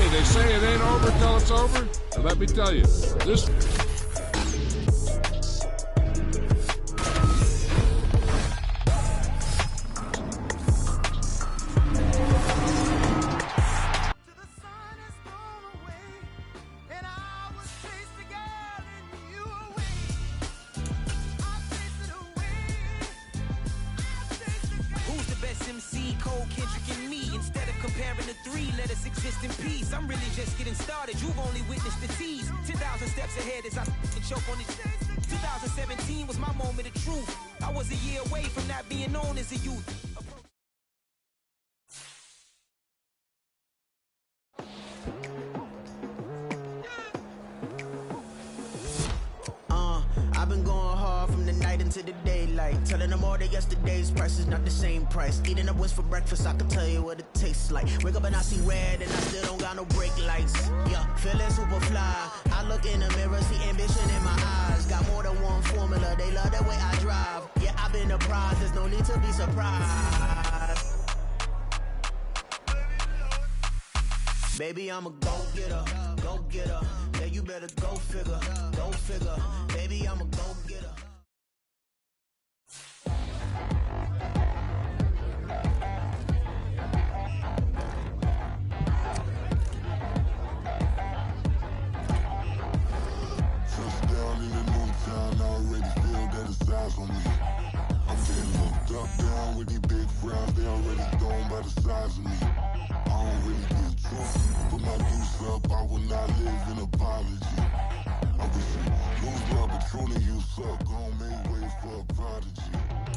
Hey, they say it ain't over till it's over. And let me tell you, this... I'm really just getting started. You've only witnessed the tease. 10,000 steps ahead as I choke on this. 2017 was my moment of truth. I was a year away from not being known as a youth. I've been going hard from the night into the daylight, telling them all that yesterday's price is not the same price. Eating up what's for breakfast, I can tell you what it tastes like. Wake up and I see red and I still don't got no brake lights. Yeah, feeling super fly. I look in the mirror, see ambition in my eyes. Got more than one formula, they love the way I drive. Yeah, I've been a prize, there's no need to be surprised. Baby, I'm a go-getter, go-getter. Yeah, you better go figure, go figure. Baby, I'm a go-getter. Touchdown in the new town, I already feel that it's eyes on me. I'm getting looked up, down with these big frowns, they already gone by the size of me. I don't really get drunk, put my goose up, I will not live in apology. I wish you lose love, but truly you suck, gon' make way for a prodigy.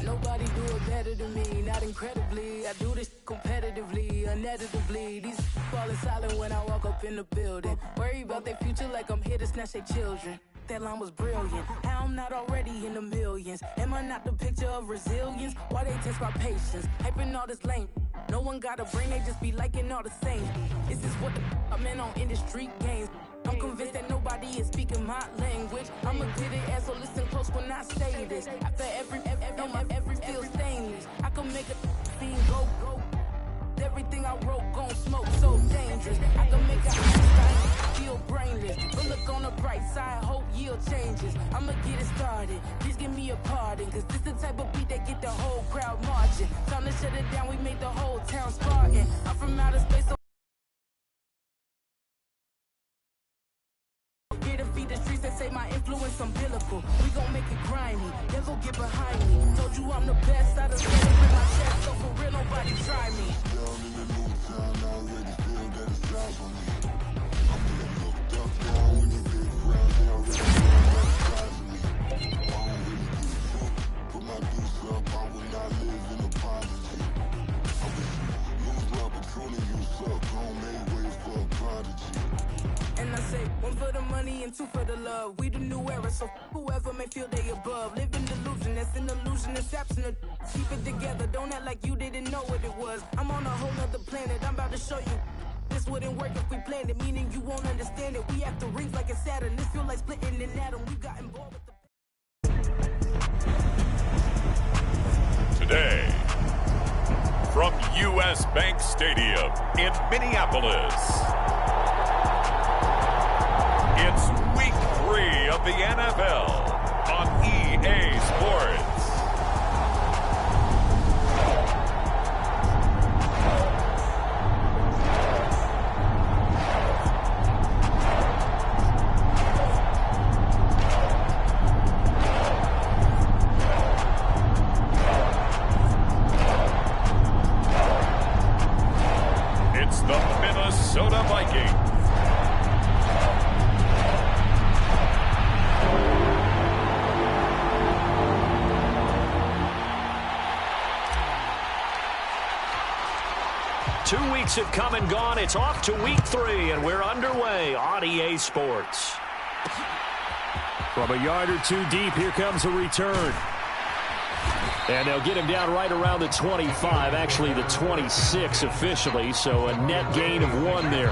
Nobody do it better than me, not incredibly. I do this competitively, uneditably. These falling silent when I walk up in the building. Worry about their future like I'm here to snatch their children. That line was brilliant. How I'm not already in the millions? Am I not the picture of resilience? Why they test my patience? Hyping all this lame. No one got a brain, they just be liking all the same. This is what the I'm in on industry games. I'm convinced that nobody is speaking my language. I'ma get it as so listen close when I say this. After every feel stainless. I can make a scene go. Everything I wrote gon' smoke so dangerous. I can make a Einstein feel brainless. But look on the bright side, hope yield changes. I'ma get it started, please give me a pardon. Cause this the type of beat that get the whole crowd marching. Time to shut it down, we made the whole town Spartan. I'm from outer space, so here to feed the streets that say my influence umbilical. We gon' make it grimy, never get behind me. Told you I'm the best, I done said it with my chest. So for real, nobody try me. Down in the new town, I already feel that it's eyes on me. I'm getting looked up, down with these big crowds, they already feel that it's eyes on me. I don't really get drunk, put my goose up, I will not live in apology. I wish you lose love, but truly you suck, gon' make way for a prodigy. And I say, one for the money and two for the love. We the new era, so whoever may feel they above. Live in delusion, that's an illusion, it's absent of. Keep it together, don't act like you didn't know what it was. I'm on a whole nother planet, I'm about to show you. This wouldn't work if we planned it, meaning you won't understand it. We have to rings like a Saturn, this feel like splitting an atom. We got involved with the... Today, from U.S. Bank Stadium in Minneapolis, it's Week 3 of the NFL on EA Sports. It's the Minnesota Vikings. 2 weeks have come and gone. It's off to week 3, and we're underway on EA Sports. From a yard or two deep, here comes a return. And they'll get him down right around the 25, actually the 26 officially, so a net gain of 1 there.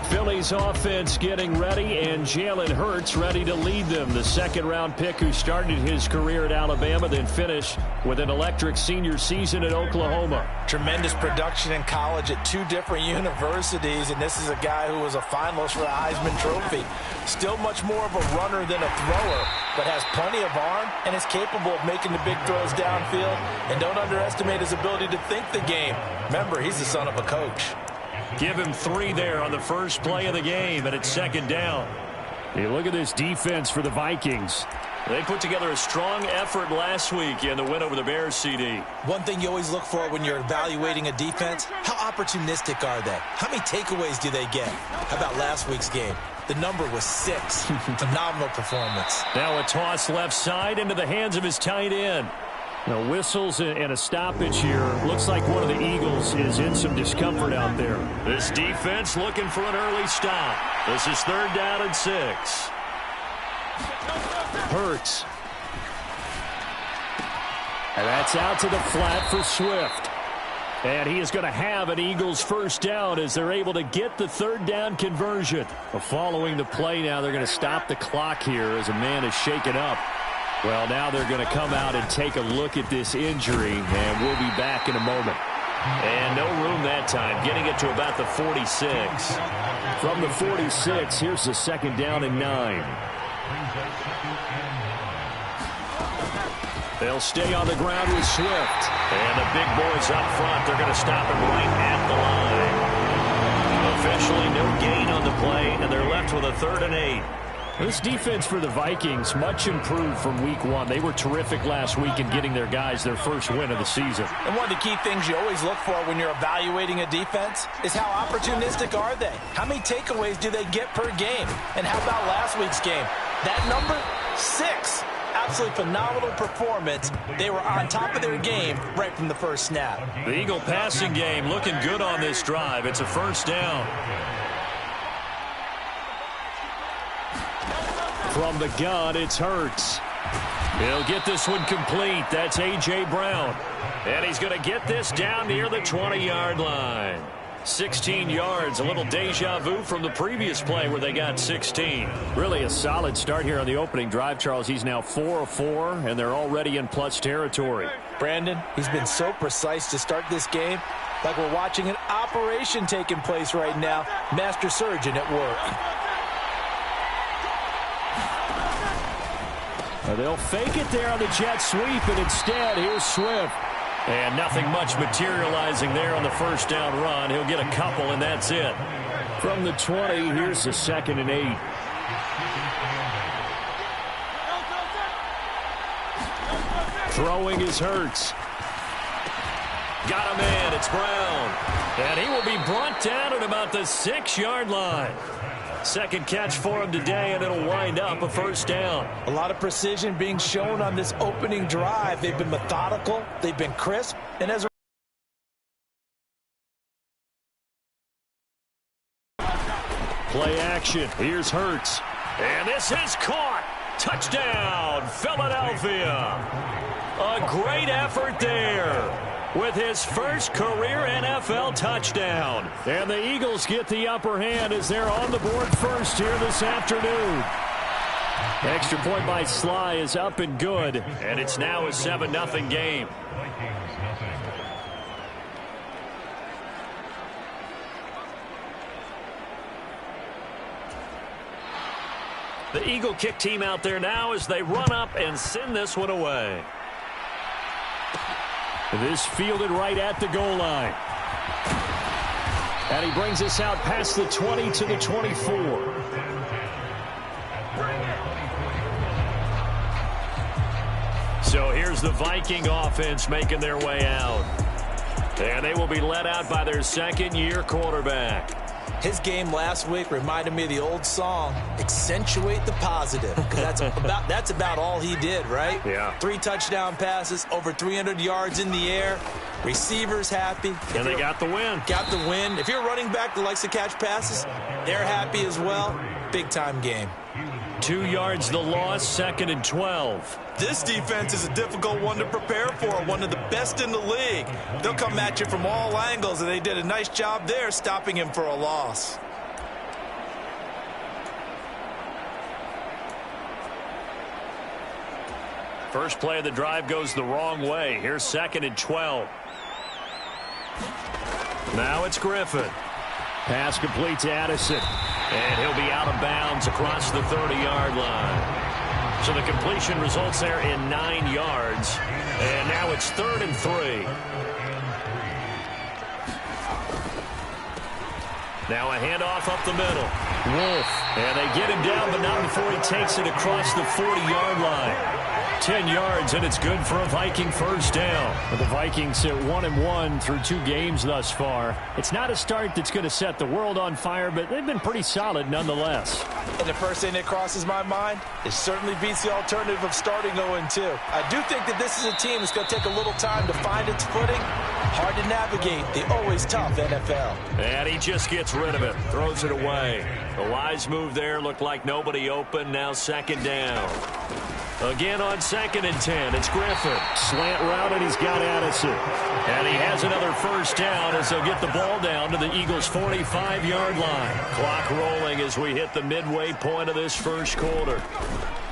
Philly A's offense getting ready, and Jalen Hurts ready to lead them. The second-round pick who started his career at Alabama, then finished with an electric senior season at Oklahoma. Tremendous production in college at 2 different universities, and this is a guy who was a finalist for the Heisman Trophy. Still much more of a runner than a thrower, but has plenty of arm and is capable of making the big throws downfield. And don't underestimate his ability to think the game. Remember, he's the son of a coach. Give him 3 there on the first play of the game, and it's second down. Hey, look at this defense for the Vikings. They put together a strong effort last week in the win over the Bears, CD. One thing you always look for when you're evaluating a defense, how opportunistic are they? How many takeaways do they get? How about last week's game? The number was 6. Phenomenal performance. Now a toss left side into the hands of his tight end. Now whistles and a stoppage here. Looks like one of the Eagles is in some discomfort out there. This defense looking for an early stop. This is 3rd down and 6. Hurts. And that's out to the flat for Swift. And he is going to have an Eagles first down as they're able to get the 3rd down conversion. But following the play now, they're going to stop the clock here as a man is shaken up. Well, now they're going to come out and take a look at this injury, and we'll be back in a moment. And no room that time, getting it to about the 46. From the 46, here's the 2nd down and 9. They'll stay on the ground with Swift. And the big boys up front, they're going to stop him right at the line. Officially no gain on the play, and they're left with a 3rd and 8. This defense for the Vikings, much improved from week 1. They were terrific last week in getting their guys their first win of the season. And one of the key things you always look for when you're evaluating a defense is how opportunistic are they? How many takeaways do they get per game? And how about last week's game? That number, 6. Absolutely phenomenal performance. They were on top of their game right from the first snap. The Eagle passing game looking good on this drive. It's a first down. From the gun, it's Hurts. He'll get this one complete. That's A.J. Brown. And he's going to get this down near the 20-yard line. 16 yards, a little deja vu from the previous play where they got 16. Really a solid start here on the opening drive, Charles. He's now 4 of 4, and they're already in plus territory. Brandon, he's been so precise to start this game, like we're watching an operation taking place right now. Master surgeon at work. They'll fake it there on the jet sweep, and instead, here's Swift. And nothing much materializing there on the first down run. He'll get a couple, and that's it. From the 20, here's the 2nd and 8. Throwing is Hurts. Got him in. It's Brown. And he will be brought down at about the 6-yard line. Second catch for him today, and it'll wind up a first down. A lot of precision being shown on this opening drive. They've been methodical. They've been crisp. And as a play action. Here's Hurts. And this is caught. Touchdown, Philadelphia. A great effort there with his first career NFL touchdown. And the Eagles get the upper hand as they're on the board first here this afternoon. Extra point by Sly is up and good, and it's now a 7-0 game. The Eagle kick team out there now as they run up and send this one away. This fielded right at the goal line. And he brings us out past the 20 to the 24. So here's the Viking offense making their way out. And they will be led out by their second-year quarterback. His game last week reminded me of the old song, accentuate the positive. Because that's about all he did, right? Yeah. 3 touchdown passes, over 300 yards in the air. Receivers happy. And they got the win. Got the win. If you're a running back that likes to catch passes, they're happy as well. Big-time game. 2 yards the loss, 2nd and 12. This defense is a difficult one to prepare for, one of the best in the league. They'll come at you from all angles, and they did a nice job there stopping him for a loss. First play of the drive goes the wrong way. Here's 2nd and 12. Now it's Griffin. Pass complete to Addison. And he'll be out of bounds across the 30-yard line. So the completion results there in 9 yards. And now it's 3rd and 3. Now a handoff up the middle. Wolf. And they get him down, but not before he takes it across the 40-yard line. 10 yards, and it's good for a Viking first down. But the Vikings sit 1-1 through 2 games thus far. It's not a start that's going to set the world on fire, but they've been pretty solid nonetheless. And the first thing that crosses my mind, it certainly beats the alternative of starting 0-2. I do think that this is a team that's going to take a little time to find its footing. Hard to navigate the always tough NFL. And he just gets rid of it, throws it away. The wise move there, looked like nobody open. Now 2nd down. Again on 2nd and 10, it's Griffin. Slant route, and he's got Addison. And he has another first down as they'll get the ball down to the Eagles' 45-yard line. Clock rolling as we hit the midway point of this first quarter.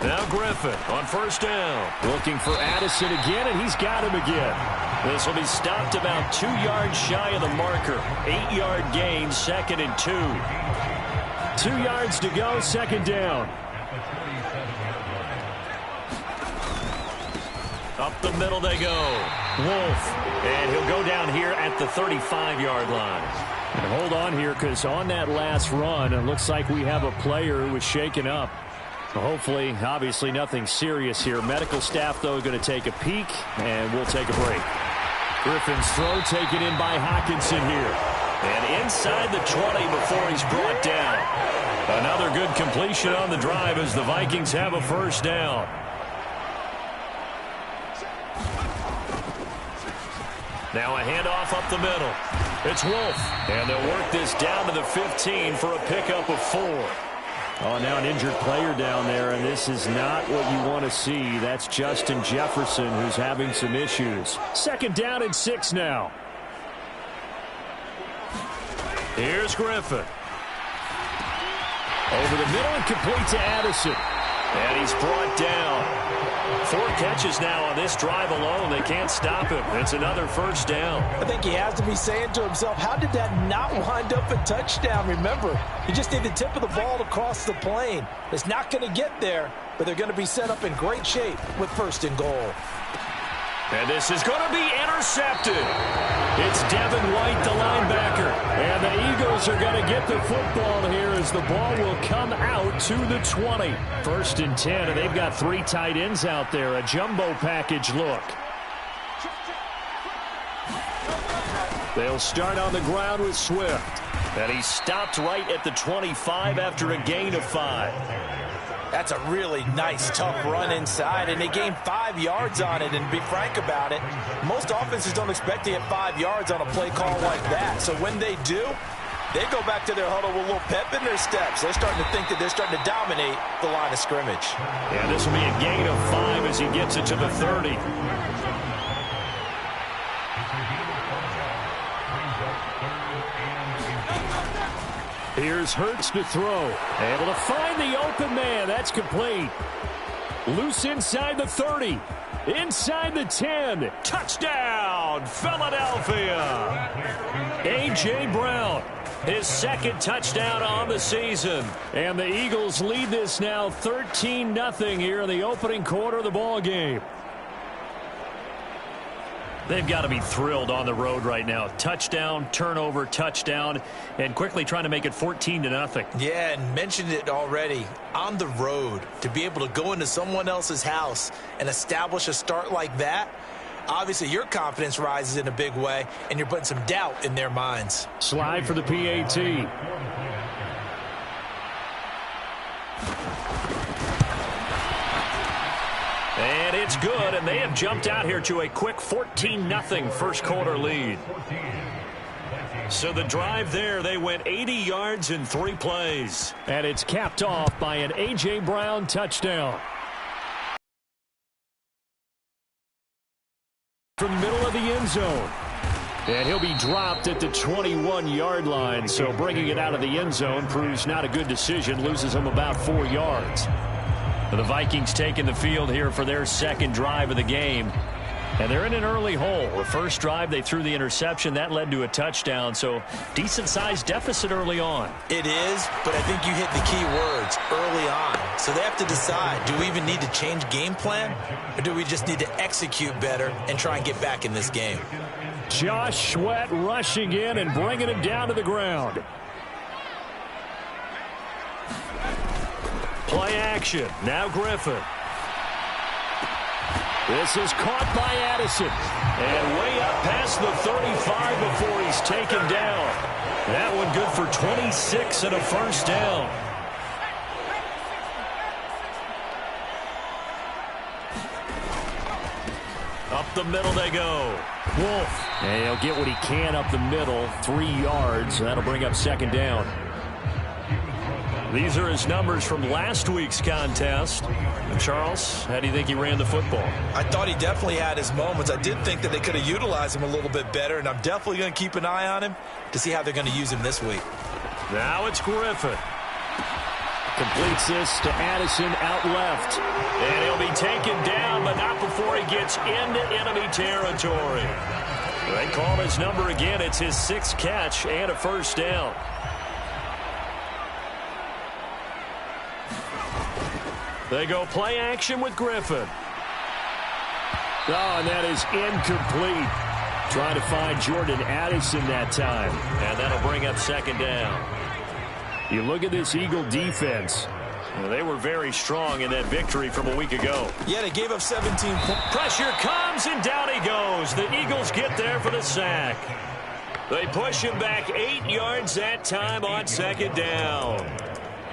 Now Griffin on first down. Looking for Addison again, and he's got him again. This will be stopped about 2 yards shy of the marker. 8-yard gain, 2nd and 2. 2 yards to go, 2nd down. Up the middle they go. Wolf. And he'll go down here at the 35-yard line. And hold on here, because on that last run, it looks like we have a player who was shaken up. Hopefully, obviously nothing serious here. Medical staff, though, going to take a peek, and we'll take a break. Griffin's throw taken in by Hockenson here. And inside the 20 before he's brought down. Another good completion on the drive as the Vikings have a first down. Now a handoff up the middle. It's Wolf. And they'll work this down to the 15 for a pickup of 4. Oh, now an injured player down there, and this is not what you want to see. That's Justin Jefferson, who's having some issues. 2nd down and 6 now. Here's Griffin. Over the middle and complete to Addison. And he's brought down. 4 catches now on this drive alone. They can't stop him. It's another first down. I think he has to be saying to himself, how did that not wind up a touchdown? Remember, he just did the tip of the ball across the plane. It's not going to get there, but they're going to be set up in great shape with 1st and goal. And this is going to be intercepted. It's Devin White, the linebacker. And the Eagles are going to get the football here as the ball will come out to the 20. 1st and 10, and they've got 3 tight ends out there. A jumbo package look. They'll start on the ground with Swift. And he stopped right at the 25 after a gain of 5. That's a really nice, tough run inside, and they gained 5 yards on it. And to be frank about it, most offenses don't expect to get 5 yards on a play call like that. So when they do, they go back to their huddle with a little pep in their steps. They're starting to think that they're starting to dominate the line of scrimmage. Yeah, this will be a gain of 5 as he gets it to the 30. Here's Hurts to throw. Able to find the open man. That's complete. Loose inside the 30. Inside the 10. Touchdown, Philadelphia. A.J. Brown, his 2nd touchdown on the season. And the Eagles lead this now 13-0 here in the opening quarter of the ball game. They've got to be thrilled on the road right now. Touchdown, turnover, touchdown, and quickly trying to make it 14-0. Yeah, and mentioned it already. On the road, to be able to go into someone else's house and establish a start like that, obviously your confidence rises in a big way, and you're putting some doubt in their minds. Slide for the PAT. And it's good, and they have jumped out here to a quick 14-0 first quarter lead. So the drive there, they went 80 yards in 3 plays. And it's capped off by an A.J. Brown touchdown. From the middle of the end zone. And he'll be dropped at the 21-yard line. So bringing it out of the end zone proves not a good decision. Loses him about 4 yards. The Vikings taking the field here for their second drive of the game. And they're in an early hole. The first drive, they threw the interception. That led to a touchdown, so decent-sized deficit early on. It is, but I think you hit the key words, early on. So they have to decide, do we even need to change game plan, or do we just need to execute better and try and get back in this game? Josh Sweat rushing in and bringing him down to the ground. Play action. Now Griffin. This is caught by Addison. And way up past the 35 before he's taken down. That one good for 26 and a first down. Up the middle they go. Wolf. And he'll get what he can up the middle. 3 yards. That'll bring up second down. These are his numbers from last week's contest. And Charles, how do you think he ran the football? I thought he definitely had his moments. I did think that they could have utilized him a little bit better, and I'm definitely going to keep an eye on him to see how they're going to use him this week. Now it's Griffin. Completes this to Addison out left. And he'll be taken down, but not before he gets into enemy territory. They call his number again. It's his 6th catch and a first down. They go play action with Griffin. Oh, and that is incomplete. Trying to find Jordan Addison that time. And that'll bring up second down. You look at this Eagle defense. Well, they were very strong in that victory from a week ago. Yeah, they gave up 17 points. Pressure comes, and down he goes. The Eagles get there for the sack. They push him back 8 yards that time on second down.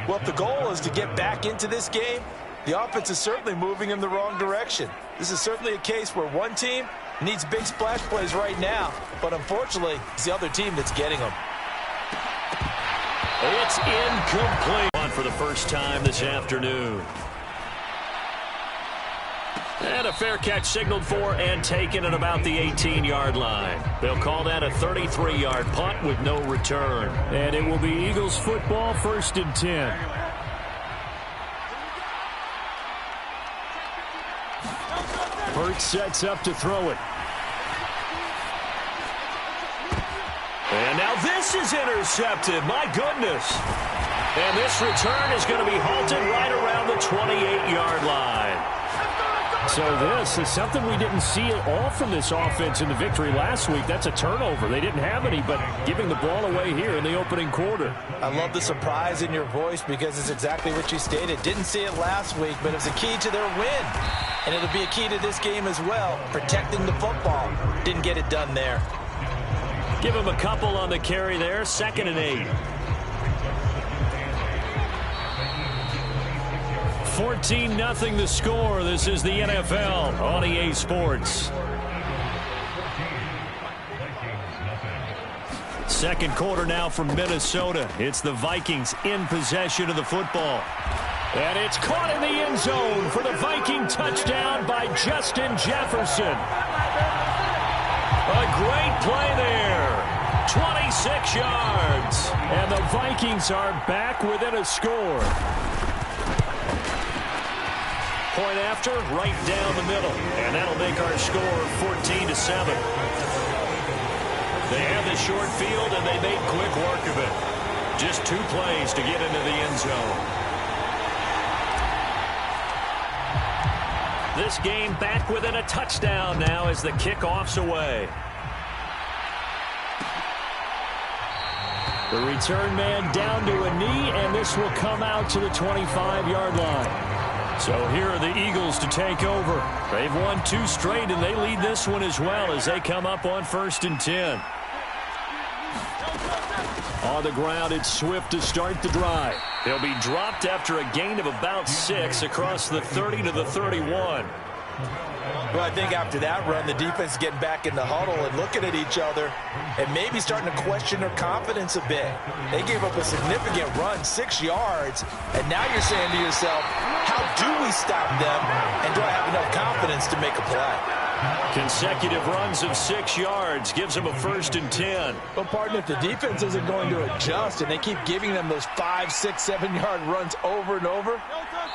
Well, if the goal is to get back into this game, the offense is certainly moving in the wrong direction. This is certainly a case where one team needs big splash plays right now, but unfortunately, it's the other team that's getting them. It's incomplete. On for the first time this afternoon. And a fair catch signaled for and taken at about the 18-yard line. They'll call that a 33-yard punt with no return. And it will be Eagles football, 1st and 10. Burt sets up to throw it. And now this is intercepted. My goodness. And this return is going to be halted right around the 28-yard line. So this is something we didn't see at all from this offense in the victory last week. That's a turnover. They didn't have any, but giving the ball away here in the opening quarter. I love the surprise in your voice because it's exactly what you stated. Didn't see it last week, but it was a key to their win. And it'll be a key to this game as well, protecting the football. Didn't get it done there. Give him a couple on the carry there, 2nd and 8. 14-0 the score. This is the NFL on EA Sports. Second quarter now from Minnesota. It's the Vikings in possession of the football. And it's caught in the end zone for the Viking touchdown by Justin Jefferson. A great play there. 26 yards. And the Vikings are back within a score. Point after, right down the middle. And that'll make our score 14-7. They have the short field, and they made quick work of it. Just 2 plays to get into the end zone. This game back within a touchdown now as the kickoff's away. The return man down to a knee, and this will come out to the 25-yard line. So here are the Eagles to take over. They've won 2 straight, and they lead this one as well as they come up on 1st and 10. On the ground, it's Swift to start the drive. He'll be dropped after a gain of about 6 across the 30 to the 31. Well, I think after that run, the defense is getting back in the huddle and looking at each other and maybe starting to question their confidence a bit. They gave up a significant run, 6 yards, and now you're saying to yourself, how do we stop them, and do I have enough confidence to make a play? Consecutive runs of 6 yards gives them a 1st and 10. Well, partner, if the defense isn't going to adjust and they keep giving them those 5, 6, 7-yard runs over and over,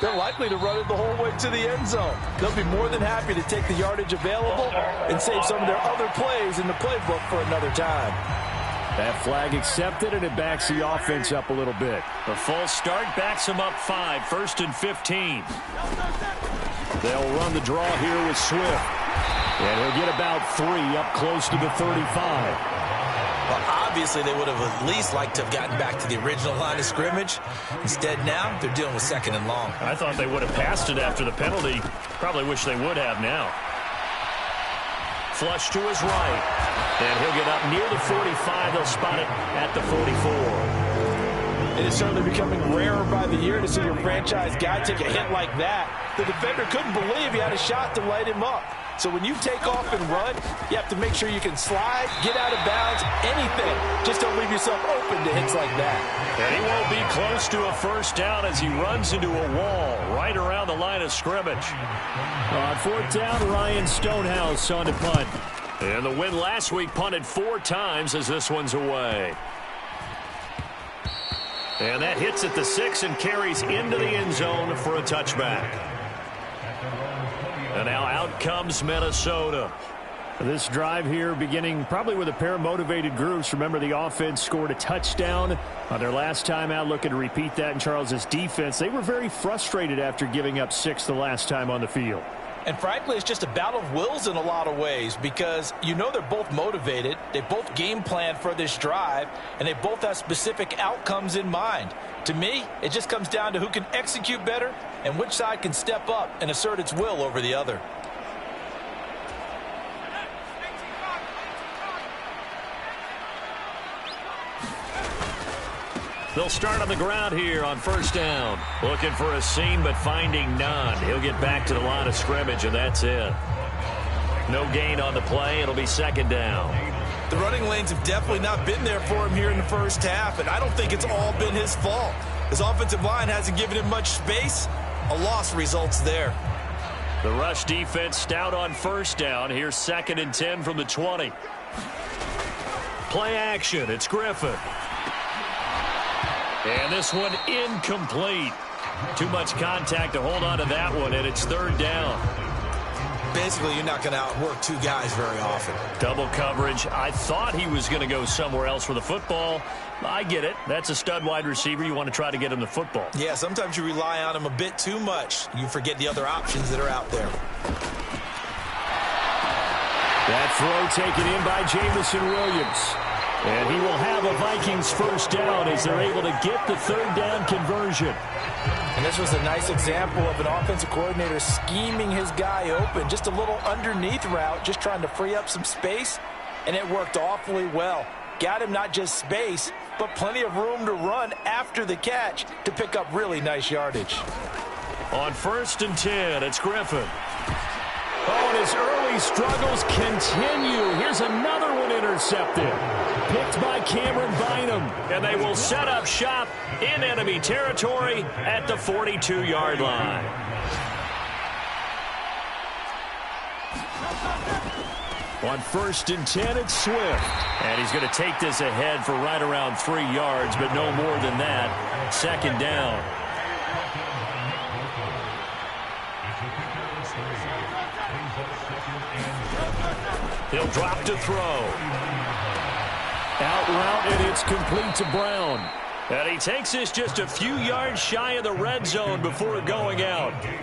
they're likely to run it the whole way to the end zone. They'll be more than happy to take the yardage available and save some of their other plays in the playbook for another time. That flag accepted, and it backs the offense up a little bit. The false start backs them up 5, 1st and 15. They'll run the draw here with Swift. And he'll get about 3 up close to the 35. Well, obviously, they would have at least liked to have gotten back to the original line of scrimmage. Instead, now they're dealing with 2nd and long. I thought they would have passed it after the penalty. Probably wish they would have now. Flush to his right. And he'll get up near the 45. They'll spot it at the 44. It is certainly becoming rarer by the year to see your franchise guy take a hit like that. The defender couldn't believe he had a shot to light him up. So when you take off and run, you have to make sure you can slide, get out of bounds, anything. Just don't leave yourself open to hits like that. And he won't be close to a 1st down as he runs into a wall right around the line of scrimmage. On 4th down, Ryan Stonehouse on to punt. And the win last week punted 4 times as this one's away. And that hits at the 6 and carries into the end zone for a touchback. And now out comes Minnesota. This drive here beginning probably with a pair of motivated groups. Remember, the offense scored a touchdown on their last time out. Looking to repeat that in Charles's defense. They were very frustrated after giving up 6 the last time on the field. And frankly, it's just a battle of wills in a lot of ways because you know they're both motivated. They both game plan for this drive, and they both have specific outcomes in mind. To me, it just comes down to who can execute better and which side can step up and assert its will over the other. They'll start on the ground here on 1st down. Looking for a seam, but finding none. He'll get back to the line of scrimmage, and that's it. No gain on the play. It'll be 2nd down. The running lanes have definitely not been there for him here in the first half, and I don't think it's all been his fault. His offensive line hasn't given him much space. A loss results there. The rush defense stout on 1st down. Here's 2nd and 10 from the 20. Play action. It's Griffin. And this one incomplete. Too much contact to hold on to that one, and it's 3rd down. Basically, you're not going to outwork 2 guys very often. Double coverage. I thought he was going to go somewhere else for the football. I get it. That's a stud wide receiver. You want to try to get him the football. Yeah, sometimes you rely on him a bit too much. You forget the other options that are out there. That throw taken in by Jamison Williams. And he will have a Vikings 1st down as they're able to get the 3rd down conversion. And this was a nice example of an offensive coordinator scheming his guy open. Just a little underneath route, just trying to free up some space, and it worked awfully well. Got him not just space, but plenty of room to run after the catch to pick up really nice yardage. On 1st and 10, it's Griffin. Oh, and his early struggles continue. Here's another one intercepted. Picked by Cameron Bynum. And they will set up shop in enemy territory at the 42-yard line. On 1st and 10, it's Swift. And he's going to take this ahead for right around 3 yards, but no more than that. 2nd down. He'll drop to throw. Out route, and it's complete to Brown. And he takes this just a few yards shy of the red zone before going out. Hey,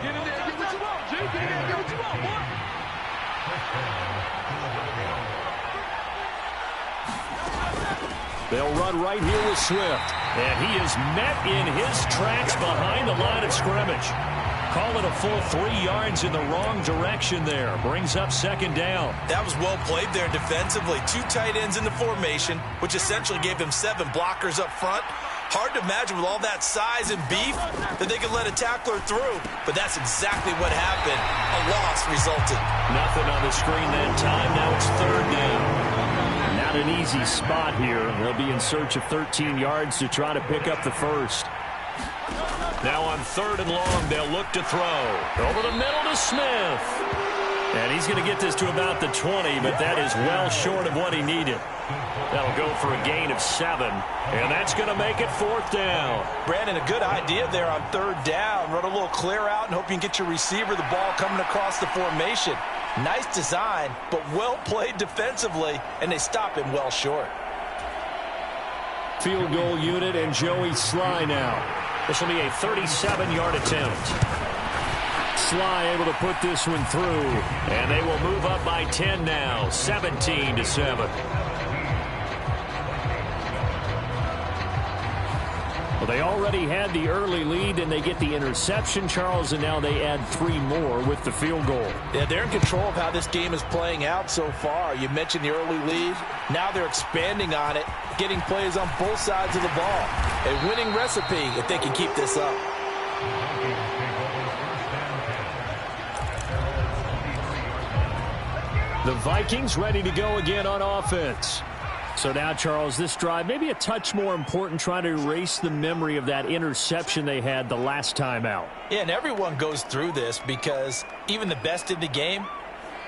get in there, get what you want, G. Get in there, get what you want, boy. They'll run right here with Swift. And he is met in his tracks behind the line of scrimmage. Call it a full 3 yards in the wrong direction there. Brings up 2nd down. That was well played there defensively. 2 tight ends in the formation, which essentially gave them 7 blockers up front. Hard to imagine with all that size and beef that they could let a tackler through. But that's exactly what happened. A loss resulted. Nothing on the screen that time. Now it's 3rd down. Not an easy spot here. They'll be in search of 13 yards to try to pick up the 1st. Now on 3rd and long, they'll look to throw. Over the middle to Smith. And he's going to get this to about the 20, but that is well short of what he needed. That'll go for a gain of 7, and that's going to make it 4th down. Brandon, a good idea there on 3rd down. Run a little clear out and hope you can get your receiver the ball coming across the formation. Nice design, but well played defensively, and they stop him well short. Field goal unit and Joey Sly now. This will be a 37-yard attempt. Sly able to put this one through, and they will move up by 10 now, 17-7. Well, they already had the early lead, and they get the interception, Charles, and now they add 3 more with the field goal. Yeah, they're in control of how this game is playing out so far. You mentioned the early lead. Now they're expanding on it, getting plays on both sides of the ball. A winning recipe if they can keep this up. The Vikings ready to go again on offense. So now, Charles, this drive maybe a touch more important, trying to erase the memory of that interception they had the last time out. Yeah, and everyone goes through this because even the best in the game,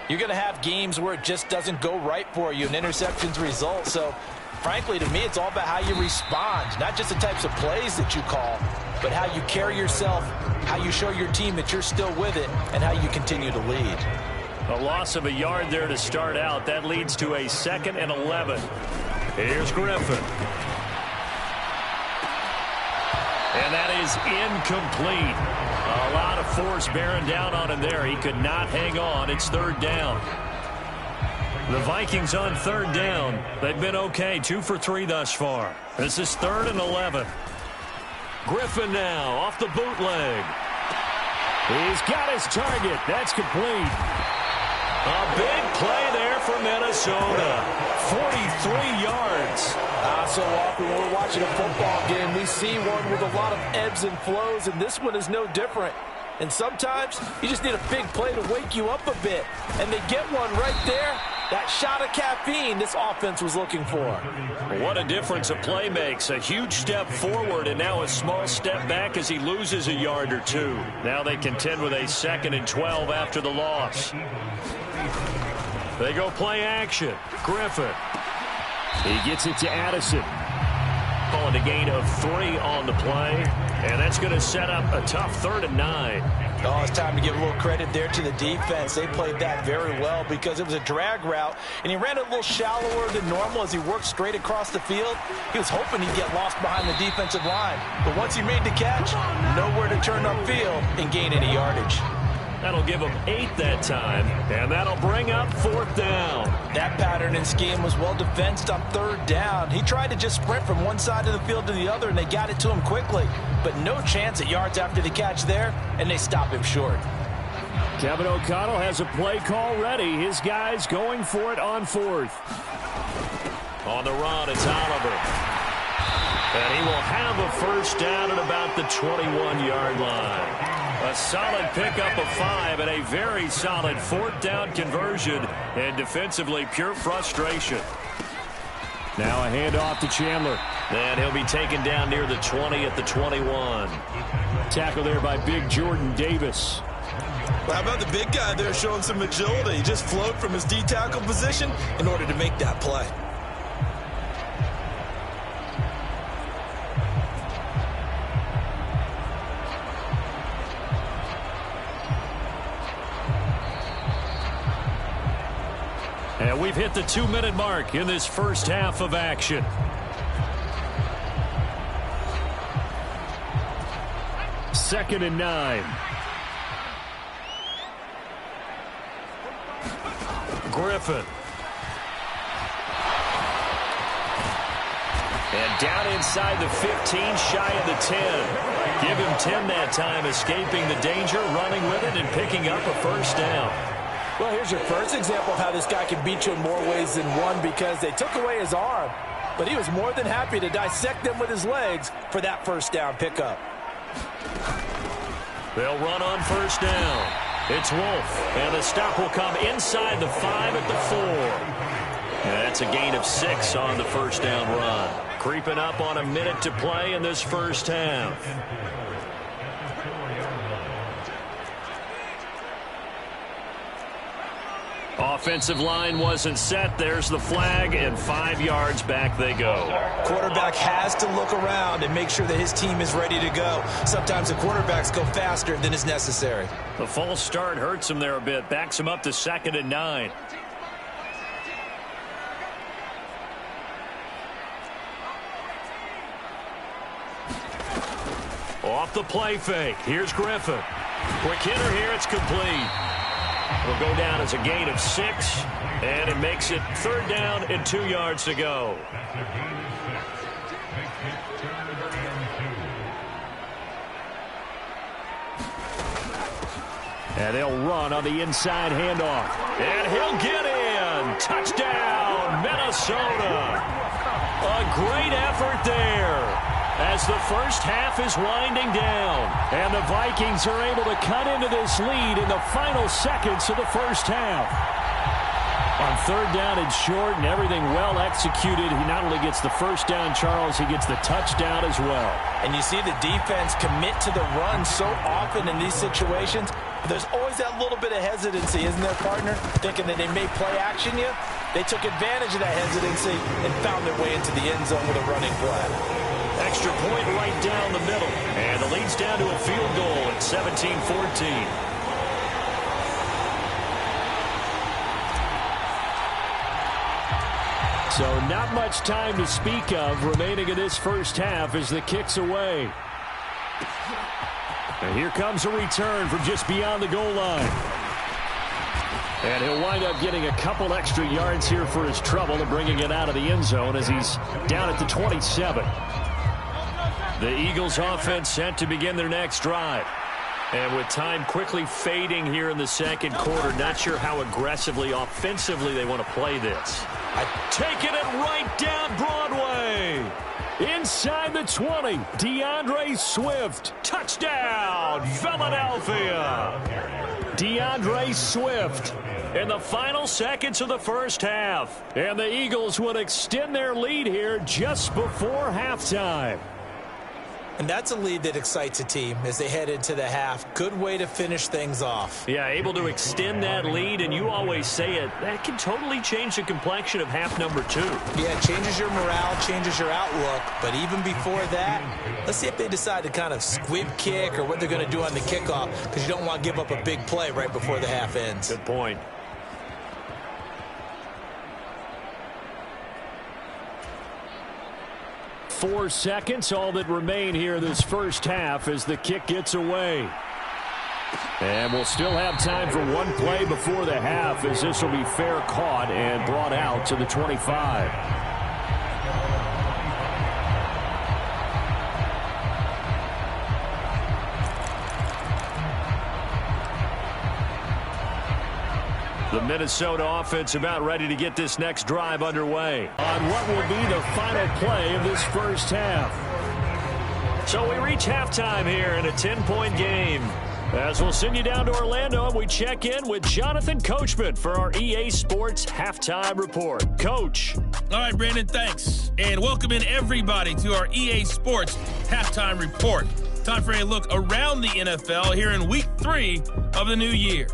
you're going to have games where it just doesn't go right for you and interceptions result. So, frankly, to me, it's all about how you respond, not just the types of plays that you call, but how you carry yourself, how you show your team that you're still with it, and how you continue to lead. A loss of a yard there to start out. That leads to a 2nd and 11. Here's Griffin. And that is incomplete. A lot of force bearing down on him there. He could not hang on. It's 3rd down. The Vikings on 3rd down. They've been okay. 2 for 3 thus far. This is 3rd and 11. Griffin now off the bootleg. He's got his target. That's complete. A big play there for Minnesota. 43 yards. So often when we're watching a football game, we see one with a lot of ebbs and flows, and this one is no different. And sometimes you just need a big play to wake you up a bit. And they get one right there. That shot of caffeine this offense was looking for. What a difference a play makes. A huge step forward and now a small step back as he loses a yard or 2. Now they contend with a 2nd and 12 after the loss. They go play action. Griffin. He gets it to Addison. Calling a gain of 3 on the play. And that's going to set up a tough 3rd and 9. Oh, it's time to give a little credit there to the defense. They played that very well because it was a drag route, and he ran it a little shallower than normal as he worked straight across the field. He was hoping he'd get lost behind the defensive line. But once he made the catch, nowhere to turn upfield and gain any yardage. That'll give him 8 that time, and that'll bring up 4th down. That pattern and scheme was well defensed on 3rd down. He tried to just sprint from one side of the field to the other, and they got it to him quickly. But no chance at yards after the catch there, and they stop him short. Kevin O'Connell has a play call ready. His guys going for it on 4th. On the run, it's Oliver. And he will have a 1st down at about the 21-yard line. A solid pickup of 5 and a very solid 4th down conversion, and defensively pure frustration. Now a handoff to Chandler. And he'll be taken down near the 20 at the 21. Tackle there by big Jordan Davis. Well, how about the big guy there showing some agility? He just flowed from his D-tackle position in order to make that play. And we've hit the 2-minute mark in this first half of action. Second and 9. Griffin. And down inside the 15, shy of the 10. Give him 10 that time, escaping the danger, running with it, and picking up a 1st down. Well, here's your first example of how this guy can beat you in more ways than one, because they took away his arm, but he was more than happy to dissect them with his legs for that 1st down pickup. They'll run on 1st down. It's Wolf, and the stop will come inside the 5 at the 4. And that's a gain of 6 on the 1st down run. Creeping up on a minute to play in this first half. Offensive line wasn't set. There's the flag, and 5 yards back they go. Quarterback has to look around and make sure that his team is ready to go. Sometimes the quarterbacks go faster than is necessary. The false start hurts him there a bit. Backs him up to 2nd and 9. Off the play fake. Here's Griffin. Quick hitter here. It's complete. Will go down as a gain of 6, and it makes it 3rd down and 2 yards to go. And they'll run on the inside handoff. And he'll get in. Touchdown, Minnesota. A great effort there as the first half is winding down. And the Vikings are able to cut into this lead in the final seconds of the first half. On 3rd down and short and everything well executed, he not only gets the first down, Charles, he gets the touchdown as well. And you see the defense commit to the run so often in these situations. But there's always that little bit of hesitancy, isn't there, partner? Thinking that they may play action you. They took advantage of that hesitancy and found their way into the end zone with a running play. Extra point right down the middle. And the lead's down to a field goal at 17-14. So not much time to speak of remaining in this first half as the kick's away. And here comes a return from just beyond the goal line. And he'll wind up getting a couple extra yards here for his trouble and bringing it out of the end zone as he's down at the 27. The Eagles offense set to begin their next drive. And with time quickly fading here in the second quarter, not sure how aggressively, offensively they want to play this. Taking it right down Broadway. Inside the 20, DeAndre Swift. Touchdown, Philadelphia. DeAndre Swift in the final seconds of the first half. And the Eagles would extend their lead here just before halftime. And that's a lead that excites a team as they head into the half. Good way to finish things off. Yeah, able to extend that lead, and you always say it, that can totally change the complexion of half number 2. Yeah, it changes your morale, changes your outlook. But even before that, let's see if they decide to kind of squib kick or what they're going to do on the kickoff, because you don't want to give up a big play right before the half ends. Good point. .4 seconds, all that remain here this first half as the kick gets away. And we'll still have time for one play before the half as this will be fair caught and brought out to the 25. The Minnesota offense about ready to get this next drive underway on what will be the final play of this first half. So we reach halftime here in a 10-point game. As we'll send you down to Orlando, and we check in with Jonathan Coachman for our EA Sports Halftime Report. Coach. All right, Brandon, thanks. And welcome in everybody to our EA Sports Halftime Report. Time for a look around the NFL here in Week 3 of the new year.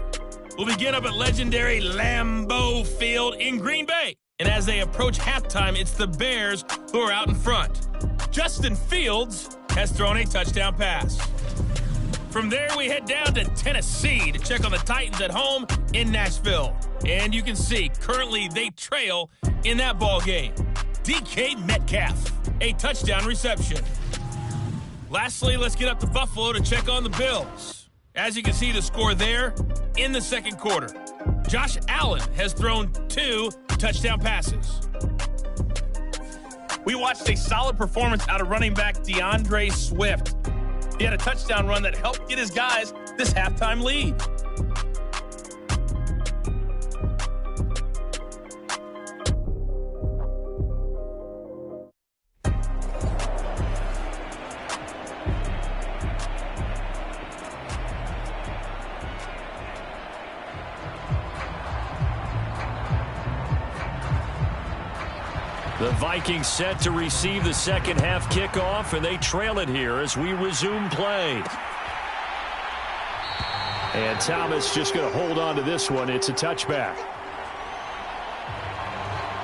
We'll begin up at legendary Lambeau Field in Green Bay. And as they approach halftime, it's the Bears who are out in front. Justin Fields has thrown a touchdown pass. From there, we head down to Tennessee to check on the Titans at home in Nashville. And you can see, currently they trail in that ball game. DK Metcalf, a touchdown reception. Lastly, let's get up to Buffalo to check on the Bills. As you can see, the score there in the second quarter. Josh Allen has thrown 2 touchdown passes. We watched a solid performance out of running back DeAndre Swift. He had a touchdown run that helped get his guys this halftime lead. The Vikings set to receive the second half kickoff, and they trail it here as we resume play. And Thomas just going to hold on to this one. It's a touchback.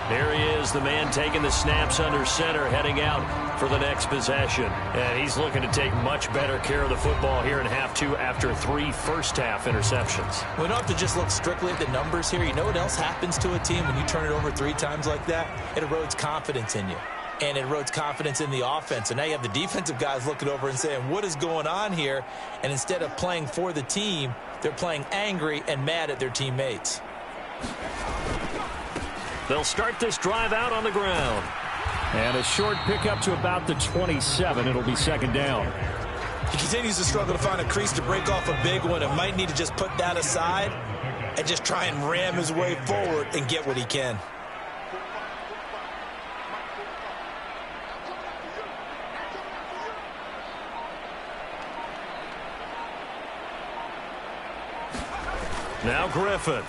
Here he is, the man taking the snaps under center, heading out for the next possession. And he's looking to take much better care of the football here in half two after 3 first-half interceptions. We don't have to just look strictly at the numbers here. You know what else happens to a team when you turn it over 3 times like that? It erodes confidence in you. And it erodes confidence in the offense. And now you have the defensive guys looking over and saying, what is going on here? And instead of playing for the team, they're playing angry and mad at their teammates. They'll start this drive out on the ground. And a short pickup to about the 27. It'll be second down. He continues to struggle to find a crease to break off a big one and might need to just put that aside and just try and ram his way forward and get what he can. Now Griffin.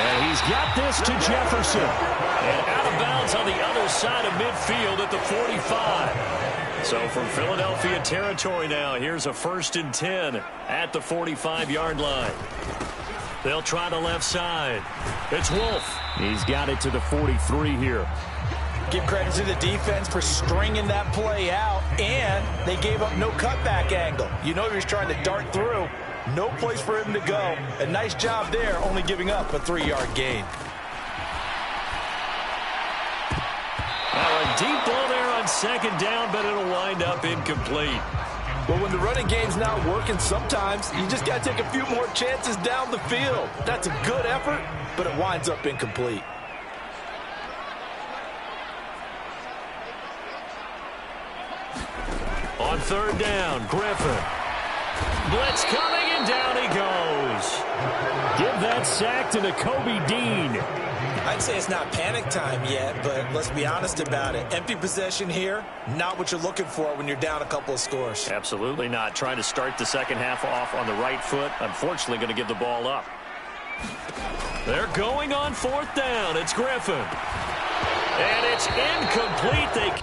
And he's got this to Jefferson. And out of bounds on the other side of midfield at the 45. So from Philadelphia territory now, here's a 1st and 10 at the 45-yard line. They'll try the left side. It's Wolf. He's got it to the 43 here. Give credit to the defense for stringing that play out, and they gave up no cutback angle. You know he was trying to dart through. No place for him to go. A nice job there, only giving up a 3-yard gain. Now a deep ball there on second down, but it'll wind up incomplete. Well, when the running game's not working, sometimes you just got to take a few more chances down the field. That's a good effort, but it winds up incomplete. On third down, Griffin. Blitz coming, and down he goes. Give that sack to Kobe Dean. I'd say it's not panic time yet, but let's be honest about it. Empty possession here, not what you're looking for when you're down a couple of scores. Absolutely not. Trying to start the second half off on the right foot. Unfortunately, going to give the ball up. They're going on 4th down. It's Griffin. And it's incomplete.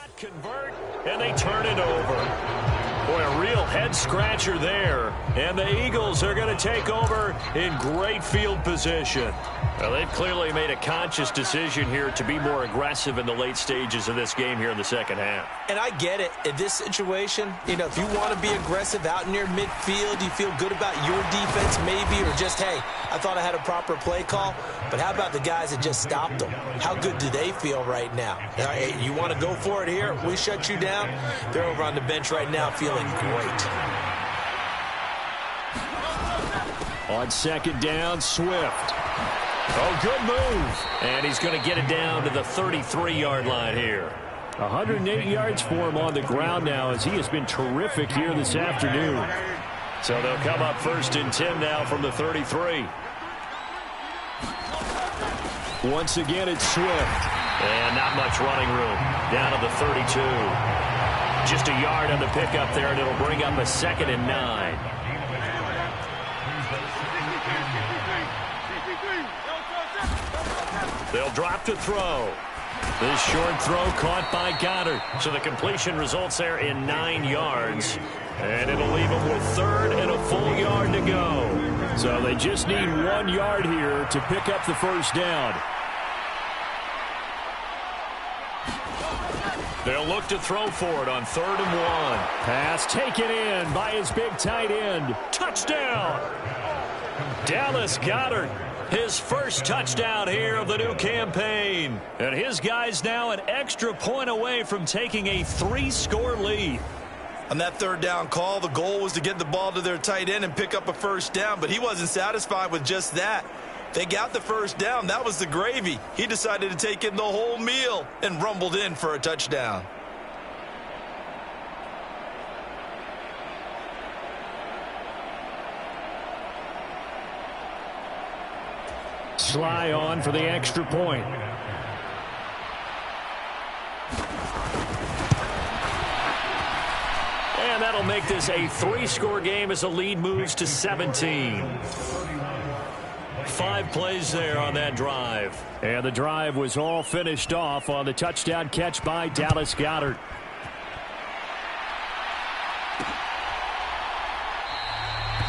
not convert, and they turn it over. Boy, a real head-scratcher there. And the Eagles are going to take over in great field position. Well, they've clearly made a conscious decision here to be more aggressive in the late stages of this game here in the second half. And I get it. In this situation, if you want to be aggressive out near midfield, you feel good about your defense maybe, or just, hey, I thought I had a proper play call. But how about the guys that just stopped them? How good do they feel right now? Hey, you want to go for it here? We shut you down. They're over on the bench right now feeling great. On second down, Swift. Oh, good move. And he's going to get it down to the 33-yard line here. 108 yards for him on the ground now as he has been terrific here this afternoon. So they'll come up 1st and 10 now from the 33. Once again, it's Swift. And not much running room. Down to the 32. Just a yard on the pickup there, and it'll bring up a 2nd and 9. They'll drop to throw. This short throw caught by Goddard. So the completion results there in 9 yards. And it'll leave them with 3rd and a full yard to go. So they just need 1 yard here to pick up the first down. They'll look to throw for it on 3rd and 1. Pass taken in by his big tight end. Touchdown! Dallas Goedert. His first touchdown here of the new campaign. And his guys now an extra point away from taking a 3-score lead. On that 3rd down call, the goal was to get the ball to their tight end and pick up a first down, but he wasn't satisfied with just that. They got the first down. That was the gravy. He decided to take in the whole meal and rumbled in for a touchdown. Sly on for the extra point. And that'll make this a 3-score game as the lead moves to 17. 5 plays there on that drive. And the drive was all finished off on the touchdown catch by Dallas Goedert.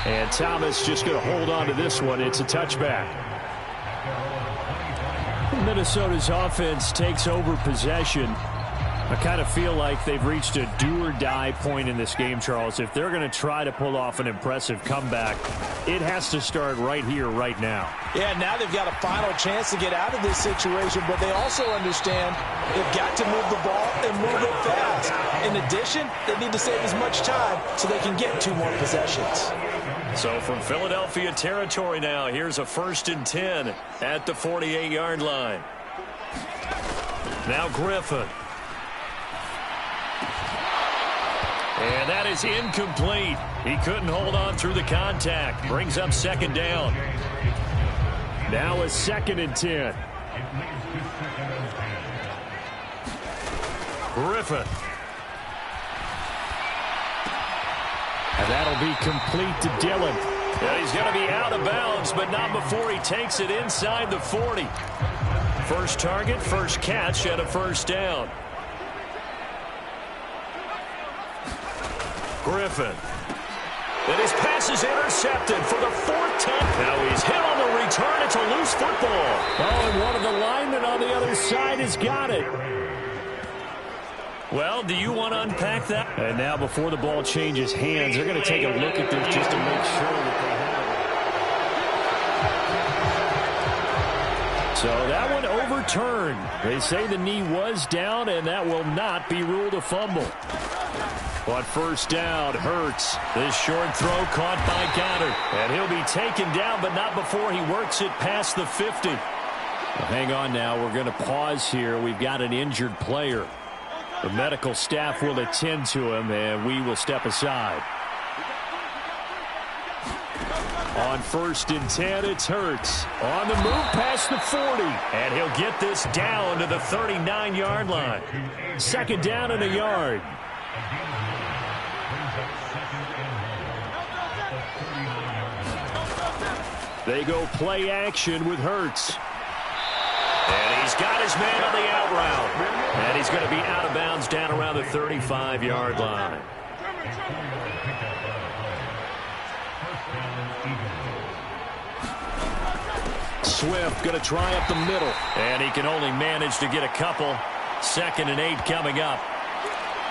And Thomas just going to hold on to this one. It's a touchback. Minnesota's offense takes over possession. I kind of feel like they've reached a do-or-die point in this game, Charles. If they're going to try to pull off an impressive comeback, it has to start right here, right now. Yeah, now they've got a final chance to get out of this situation, but they also understand they've got to move the ball and move it fast. In addition, they need to save as much time so they can get 2 more possessions. So from Philadelphia territory now, here's a 1st and 10 at the 48-yard line. Now Griffin. And that is incomplete. He couldn't hold on through the contact. Brings up 2nd down. Now a 2nd and 10. Griffin. And that'll be complete to Dillon. Yeah, he's going to be out of bounds, but not before he takes it inside the 40. First target, first catch, and a 1st down. Griffin. And his pass is intercepted for the 4th time. Now he's hit on the return. It's a loose football. Oh, and one of the linemen on the other side has got it. Well, do you want to unpack that? And now before the ball changes hands, they're going to take a look at this just to make sure that they have it. So that one overturned. They say the knee was down, and that will not be ruled a fumble. But 1st down, Hurts. This short throw caught by Goddard. And he'll be taken down, but not before he works it past the 50. Well, hang on now. We're going to pause here. We've got an injured player. The medical staff will attend to him, and we will step aside. On 1st and 10, it's Hurts. On the move past the 40. And he'll get this down to the 39-yard line. 2nd down and a yard. They go play action with Hurts. And he's He's got his man on the out route. And he's going to be out of bounds down around the 35-yard line. Swift going to try up the middle. And he can only manage to get a couple. 2nd and 8 coming up.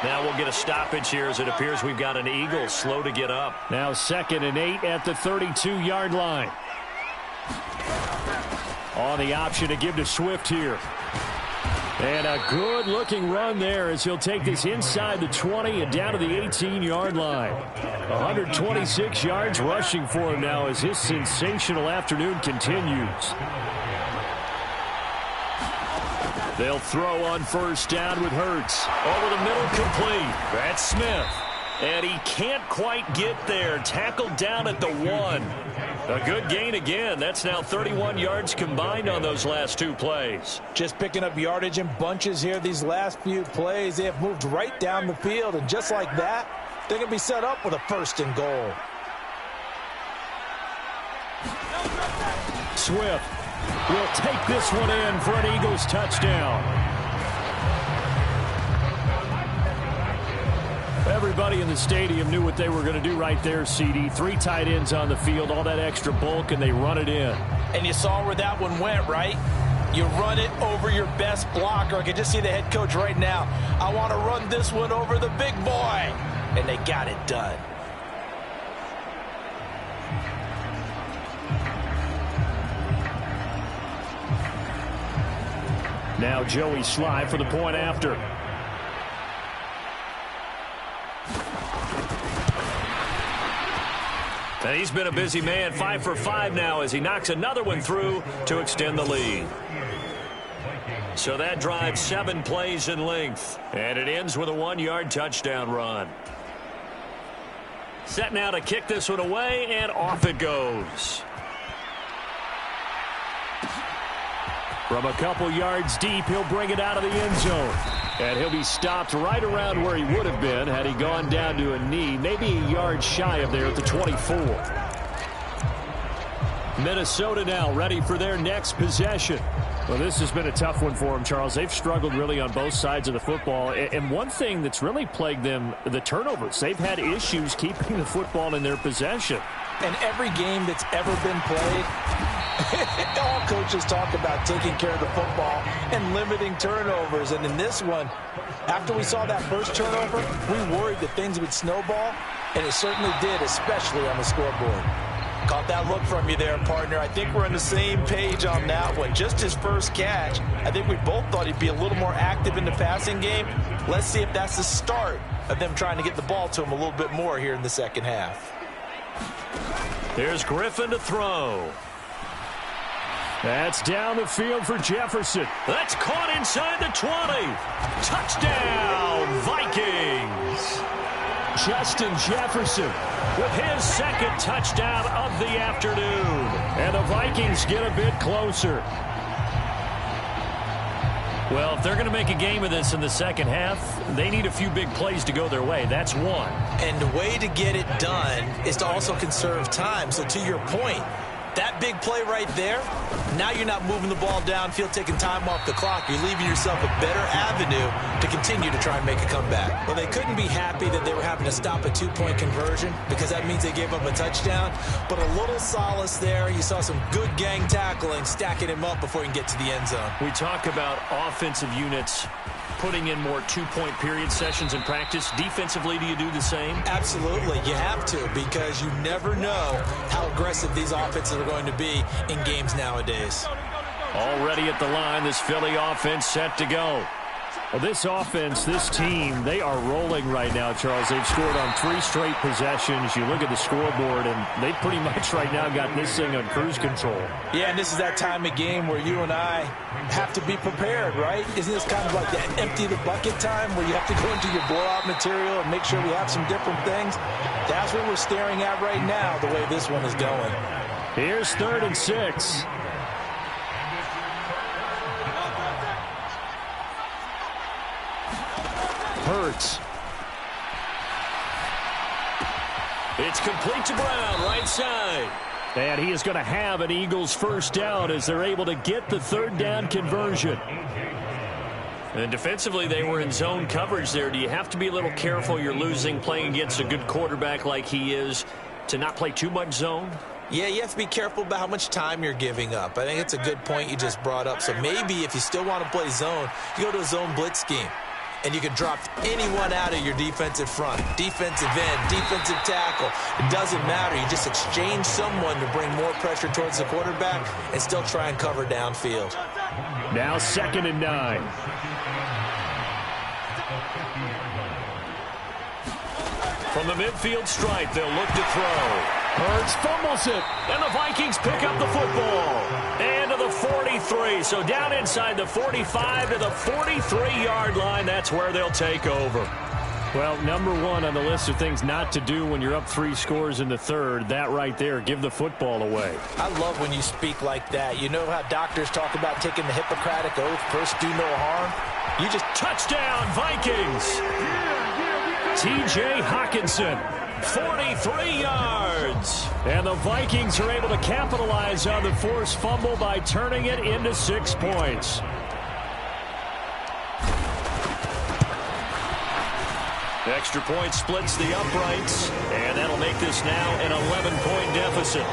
Now we'll get a stoppage here as it appears we've got an Eagle slow to get up. Now 2nd and 8 at the 32-yard line. On the option to give to Swift here. And a good-looking run there as he'll take this inside the 20 and down to the 18-yard line. 126 yards rushing for him now as his sensational afternoon continues. They'll throw on 1st down with Hurts. Over the middle, complete. That's Smith. And he can't quite get there. Tackled down at the 1. A good gain again. That's now 31 yards combined on those last 2 plays. Just picking up yardage in bunches here these last few plays. They have moved right down the field, and just like that, they're going to be set up with a 1st and goal. Swift will take this one in for an Eagles touchdown. Everybody in the stadium knew what they were going to do right there, CD. 3 tight ends on the field, all that extra bulk, and they run it in. And you saw where that one went, right? You run it over your best blocker. I can just see the head coach right now. I want to run this one over the big boy. And they got it done. Now Joey Sly for the point after. And he's been a busy man, 5 for 5 now as he knocks another one through to extend the lead. So that drives 7 plays in length. And it ends with a 1-yard touchdown run. Set now to kick this one away, and off it goes. From a couple yards deep, he'll bring it out of the end zone. And he'll be stopped right around where he would have been had he gone down to a knee, maybe a yard shy of there at the 24. Minnesota now ready for their next possession. Well, this has been a tough one for them, Charles. They've struggled really on both sides of the football. And one thing that's really plagued them, the turnovers. They've had issues keeping the football in their possession. And every game that's ever been played, all coaches talk about taking care of the football and limiting turnovers. And in this one, after we saw that first turnover, we worried that things would snowball, and it certainly did, especially on the scoreboard. Caught that look from you there, partner. I think we're on the same page on that one. Just his first catch, I think we both thought he'd be a little more active in the passing game. Let's see if that's the start of them trying to get the ball to him a little bit more here in the second half. Here's Griffin to throw. That's down the field for Jefferson. That's caught inside the 20. Touchdown, Vikings. Justin Jefferson with his 2nd touchdown of the afternoon. And the Vikings get a bit closer. Well, if they're going to make a game of this in the second half, they need a few big plays to go their way. That's one. And the way to get it done is to also conserve time. So to your point, that big play right there, now you're not moving the ball downfield, taking time off the clock. You're leaving yourself a better avenue to continue to try and make a comeback. Well, they couldn't be happy that they were having to stop a 2-point conversion because that means they gave up a touchdown. But a little solace there. You saw some good gang tackling, stacking him up before he can get to the end zone. We talk about offensive units putting in more 2-point period sessions in practice. Defensively, do you do the same? Absolutely. You have to, because you never know how aggressive these offenses are going to be in games nowadays. Already at the line, this Philly offense set to go. Well, this offense, this team, they are rolling right now, Charles. They've scored on 3 straight possessions. You look at the scoreboard, and they pretty much right now got this thing on cruise control. Yeah, and this is that time of game where you and I have to be prepared, right? Isn't this kind of like that empty the bucket time where you have to go into your blowout material and make sure we have some different things? That's what we're staring at right now, the way this one is going. Here's 3rd and 6. Hurts. It's complete to Brown, right side. And he is going to have an Eagles first down as they're able to get the third down conversion. And defensively, they were in zone coverage there. Do you have to be a little careful? You're losing playing against a good quarterback like he is to not play too much zone? Yeah, you have to be careful about how much time you're giving up. I think it's a good point you just brought up. So maybe if you still want to play zone, you go to a zone blitz scheme. And you can drop anyone out of your defensive front, defensive end, defensive tackle. It doesn't matter. You just exchange someone to bring more pressure towards the quarterback and still try and cover downfield. Now 2nd and 9. From the midfield stripe, they'll look to throw. Hurts fumbles it. And the Vikings pick up the football. And to the 43. So down inside the 45 to the 43-yard line. That's where they'll take over. Well, number one on the list of things not to do when you're up 3 scores in the third, that right there, give the football away. I love when you speak like that. You know how doctors talk about taking the Hippocratic Oath, first do no harm? You just touchdown, Vikings. T.J. Hawkinson. 43 yards. And the Vikings are able to capitalize on the forced fumble by turning it into 6 points. The extra point splits the uprights, and that'll make this now an 11-point deficit.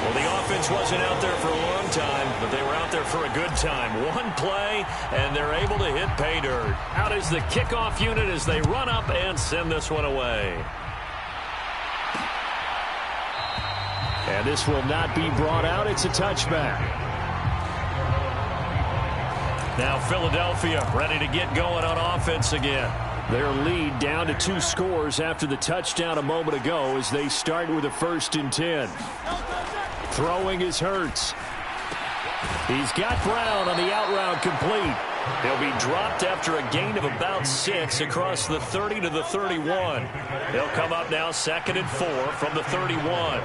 Well, the offense wasn't out there for a long time, but they were out there for a good time. One play, and they're able to hit pay dirt. Out is the kickoff unit as they run up and send this one away. And this will not be brought out. It's a touchback. Now Philadelphia ready to get going on offense again. Their lead down to 2 scores after the touchdown a moment ago as they start with a 1st and 10. Throwing is Hurts. He's got Brown on the out route complete. He'll be dropped after a gain of about 6 across the 30 to the 31. He'll come up now 2nd and 4 from the 31.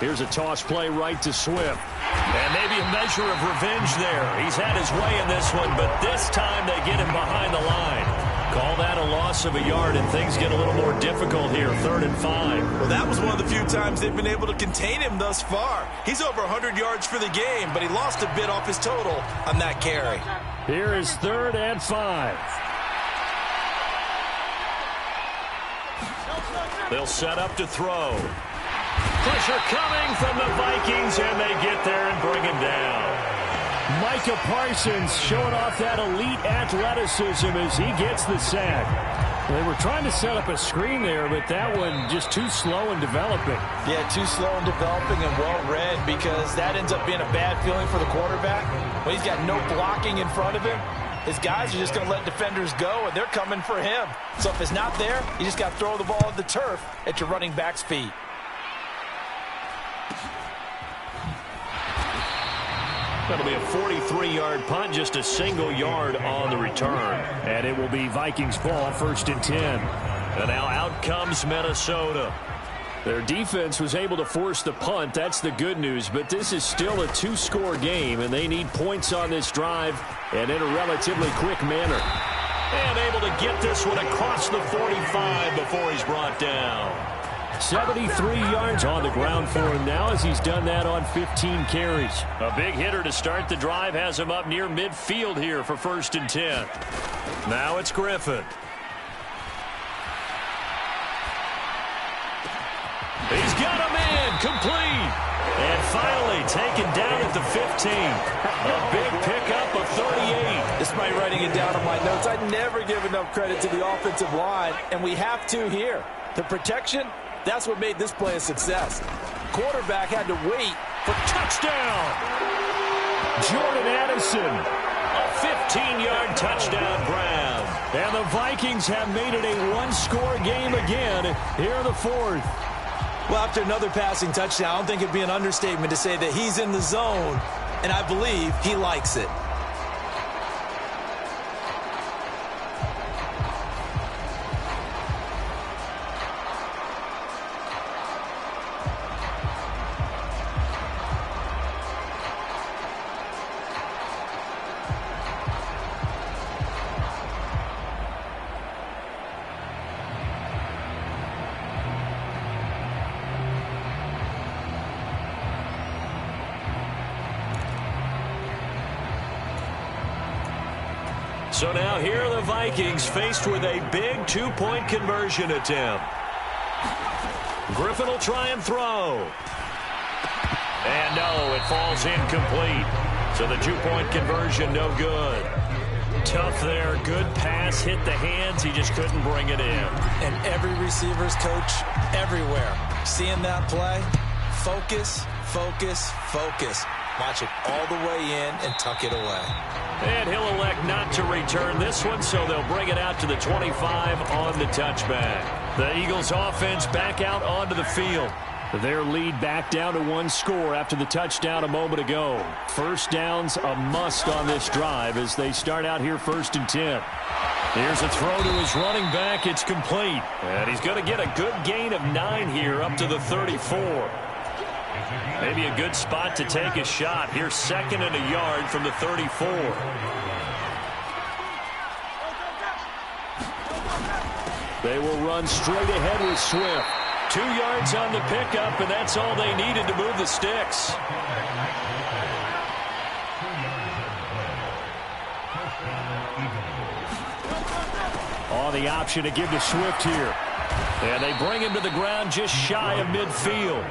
Here's a toss play right to Swift. And maybe a measure of revenge there. He's had his way in this one, but this time they get him behind the line. Call that a loss of a yard, and things get a little more difficult here, 3rd and 5. Well, that was one of the few times they've been able to contain him thus far. He's over 100 yards for the game, but he lost a bit off his total on that carry. Here is 3rd and 5. They'll set up to throw. Pressure coming from the Vikings, and they get there and bring him down. Micah Parsons showing off that elite athleticism as he gets the sack. They were trying to set up a screen there, but that one just too slow in developing. Yeah, too slow in developing and well read, because that ends up being a bad feeling for the quarterback. When he's got no blocking in front of him, his guys are just going to let defenders go, and they're coming for him. So if it's not there, you just got to throw the ball at the turf at your running back's feet. That'll be a 43-yard punt, just a single yard on the return. And it will be Vikings ball, 1st and 10. And now out comes Minnesota. Their defense was able to force the punt. That's the good news. But this is still a 2-score game, and they need points on this drive and in a relatively quick manner. And able to get this one across the 45 before he's brought down. 73 yards on the ground for him now as he's done that on 15 carries. A big hitter to start the drive has him up near midfield here for 1st and 10. Now it's Griffin. He's got him in, complete. And finally taken down at the 15. A big pickup of 38. Despite writing it down on my notes, I never give enough credit to the offensive line, and we have to here. The protection, that's what made this play a success. Quarterback had to wait for touchdown. Jordan Addison. A 15-yard touchdown grab. And the Vikings have made it a 1-score game again here in the 4th. Well, after another passing touchdown, I don't think it'd be an understatement to say that he's in the zone, and I believe he likes it. So now here are the Vikings faced with a big two-point conversion attempt. Griffin will try and throw. And no, it falls incomplete. So the two-point conversion no good. Tough there. Good pass. Hit the hands. He just couldn't bring it in. And every receiver's coach everywhere. Seeing that play, focus, focus, focus. Watch it all the way in and tuck it away. And he'll elect not to return this one, so they'll bring it out to the 25 on the touchback. The Eagles offense back out onto the field. Their lead back down to one score after the touchdown a moment ago. First down's a must on this drive as they start out here 1st and 10. Here's a throw to his running back. It's complete. And he's going to get a good gain of 9 here up to the 34. Maybe a good spot to take a shot. Here's 2nd and a yard from the 34. They will run straight ahead with Swift. 2 yards on the pickup, and that's all they needed to move the sticks. Oh, the option to give to Swift here. And they bring him to the ground just shy of midfield.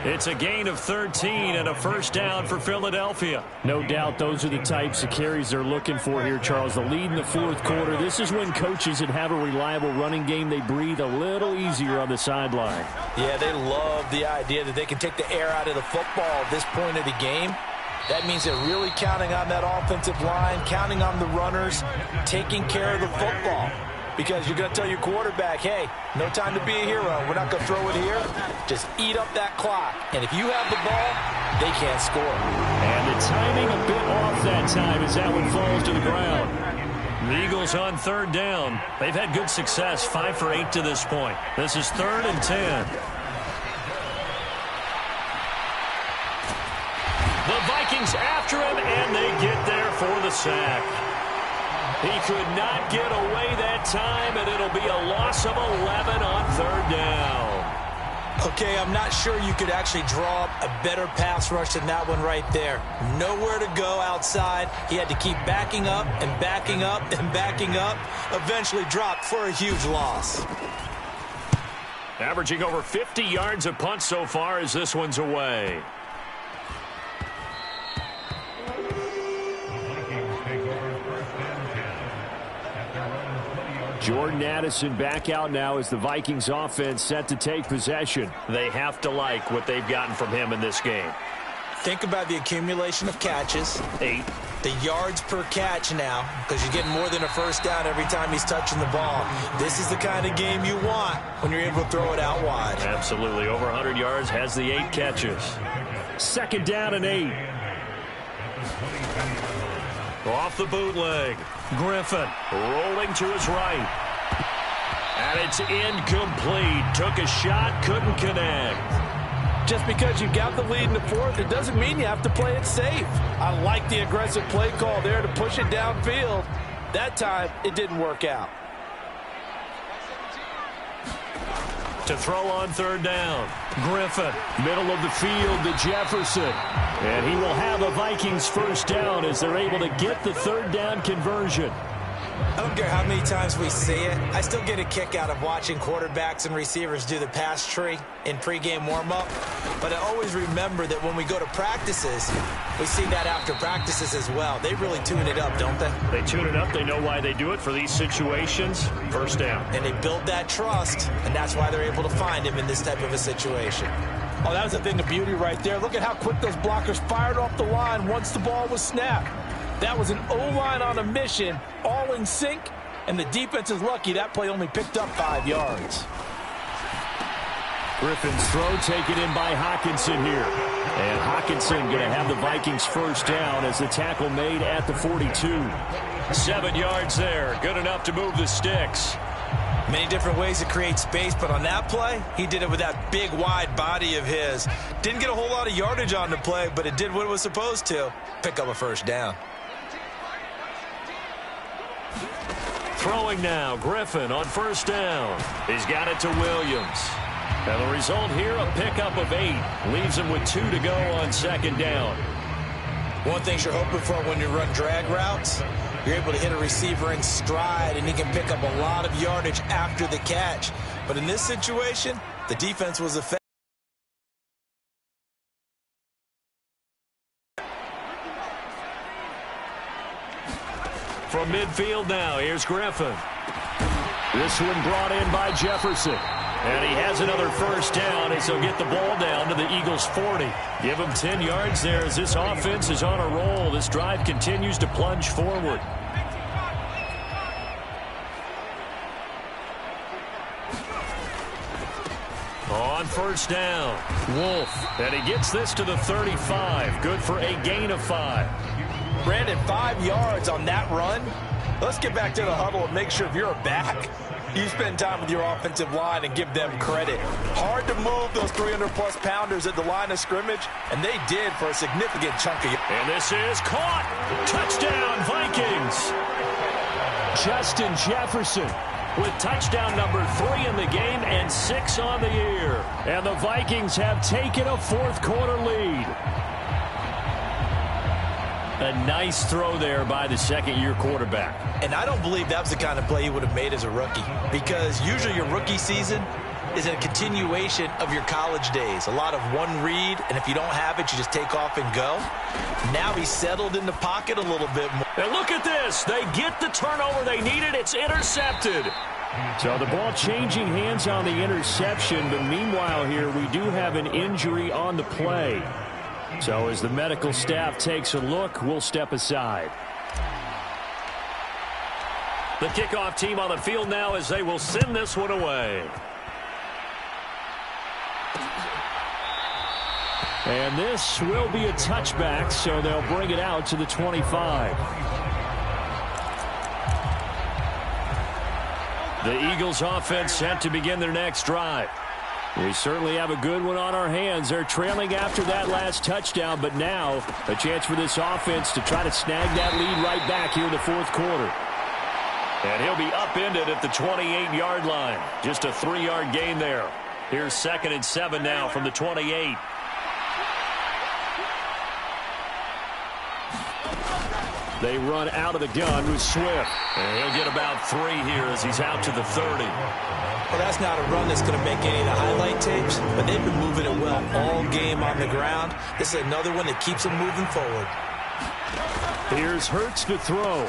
It's a gain of 13 and a first down for Philadelphia. No doubt those are the types of carries they're looking for here, Charles. The lead in the 4th quarter. This is when coaches that have a reliable running game, they breathe a little easier on the sideline. Yeah, they love the idea that they can take the air out of the football at this point of the game. That means they're really counting on that offensive line, counting on the runners, taking care of the football. Because you're going to tell your quarterback, hey, no time to be a hero. We're not going to throw it here. Just eat up that clock. And if you have the ball, they can't score. And the timing a bit off that time as that one falls to the ground. The Eagles on 3rd down. They've had good success, 5 for 8 to this point. This is 3rd and 10. The Vikings after him, and they get there for the sack. He could not get away that time, and it'll be a loss of 11 on 3rd down. Okay, I'm not sure you could actually draw up a better pass rush than that one right there. Nowhere to go outside. He had to keep backing up and backing up and backing up. Eventually dropped for a huge loss. Averaging over 50 yards a punt so far as this one's away. Jordan Addison back out now as the Vikings offense set to take possession. They have to like what they've gotten from him in this game. Think about the accumulation of catches. 8. The yards per catch now, because you're getting more than a first down every time he's touching the ball. This is the kind of game you want when you're able to throw it out wide. Absolutely. Over 100 yards, has the 8 catches. 2nd down and 8. Off the bootleg. Griffin rolling to his right. And it's incomplete. Took a shot, couldn't connect. Just because you got the lead in the 4th, it doesn't mean you have to play it safe. I like the aggressive play call there to push it downfield. That time, it didn't work out. To throw on 3rd down. Griffin, middle of the field to Jefferson. And he will have a Vikings first down as they're able to get the 3rd down conversion. I don't care how many times we see it. I still get a kick out of watching quarterbacks and receivers do the pass tree in pregame warm-up. But I always remember that when we go to practices, we see that after practices as well. They really tune it up, don't they? They tune it up. They know why they do it for these situations. First down. And they build that trust, and that's why they're able to find him in this type of a situation. Oh, that was a thing of beauty right there. Look at how quick those blockers fired off the line once the ball was snapped. That was an O-line on a mission, all in sync, and the defense is lucky that play only picked up 5 yards. Griffin's throw taken in by Hawkinson here. And Hawkinson going to have the Vikings first down as the tackle made at the 42. 7 yards there. Good enough to move the sticks. Many different ways to create space, but on that play, he did it with that big, wide body of his. Didn't get a whole lot of yardage on the play, but it did what it was supposed to. Pick up a first down. Throwing now, Griffin on first down. He's got it to Williams. And the result here, a pickup of 8. Leaves him with 2 to go on 2nd down. One thing you're hoping for when you run drag routes, You're able to hit a receiver in stride, and he can pick up a lot of yardage after the catch. But in this situation, the defense was effective. From midfield now, here's Griffin. This one brought in by Jefferson. And he has another first down as he'll get the ball down to the Eagles' 40. Give him 10 yards there as this offense is on a roll. This drive continues to plunge forward. On first down, Wolf. And he gets this to the 35. Good for a gain of 5. Brandon, 5 yards on that run. Let's get back to the huddle and make sure if you're a back, you spend time with your offensive line and give them credit. Hard to move those 300-plus pounders at the line of scrimmage, and they did for a significant chunk of it. And this is caught. Touchdown, Vikings. Justin Jefferson with touchdown number 3 in the game and 6 on the year. And the Vikings have taken a fourth-quarter lead. A nice throw there by the second-year quarterback. And I don't believe that was the kind of play he would have made as a rookie, because usually your rookie season is a continuation of your college days. A lot of one read, and if you don't have it, you just take off and go. Now he's settled in the pocket a little bit more. And look at this. They get the turnover they needed. It's intercepted. So the ball changing hands on the interception, but meanwhile here we do have an injury on the play. So as the medical staff takes a look, we'll step aside. The kickoff team on the field now as they will send this one away. And this will be a touchback, so they'll bring it out to the 25. The Eagles offense set to begin their next drive. We certainly have a good one on our hands. They're trailing after that last touchdown, but now a chance for this offense to try to snag that lead right back here in the fourth quarter. And he'll be upended at the 28-yard line. Just a 3-yard gain there. Here's 2nd and 7 now from the 28. They run out of the gun with Swift. And he'll get about 3 here as he's out to the 30. Well, that's not a run that's going to make any of the highlight tapes, but they've been moving it well all game on the ground. This is another one that keeps them moving forward. Here's Hurts to throw.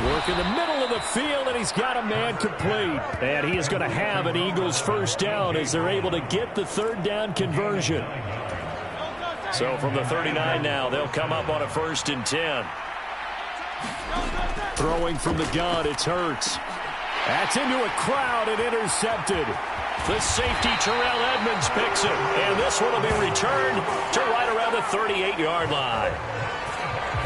Work in the middle of the field, and he's got a man complete. And he is going to have an Eagles first down as they're able to get the third down conversion. So from the 39 now, they'll come up on a 1st and 10. Throwing from the gun, it's Hurts. That's into a crowd and intercepted. The safety, Terrell Edmonds, picks it. And this one will be returned to right around the 38-yard line.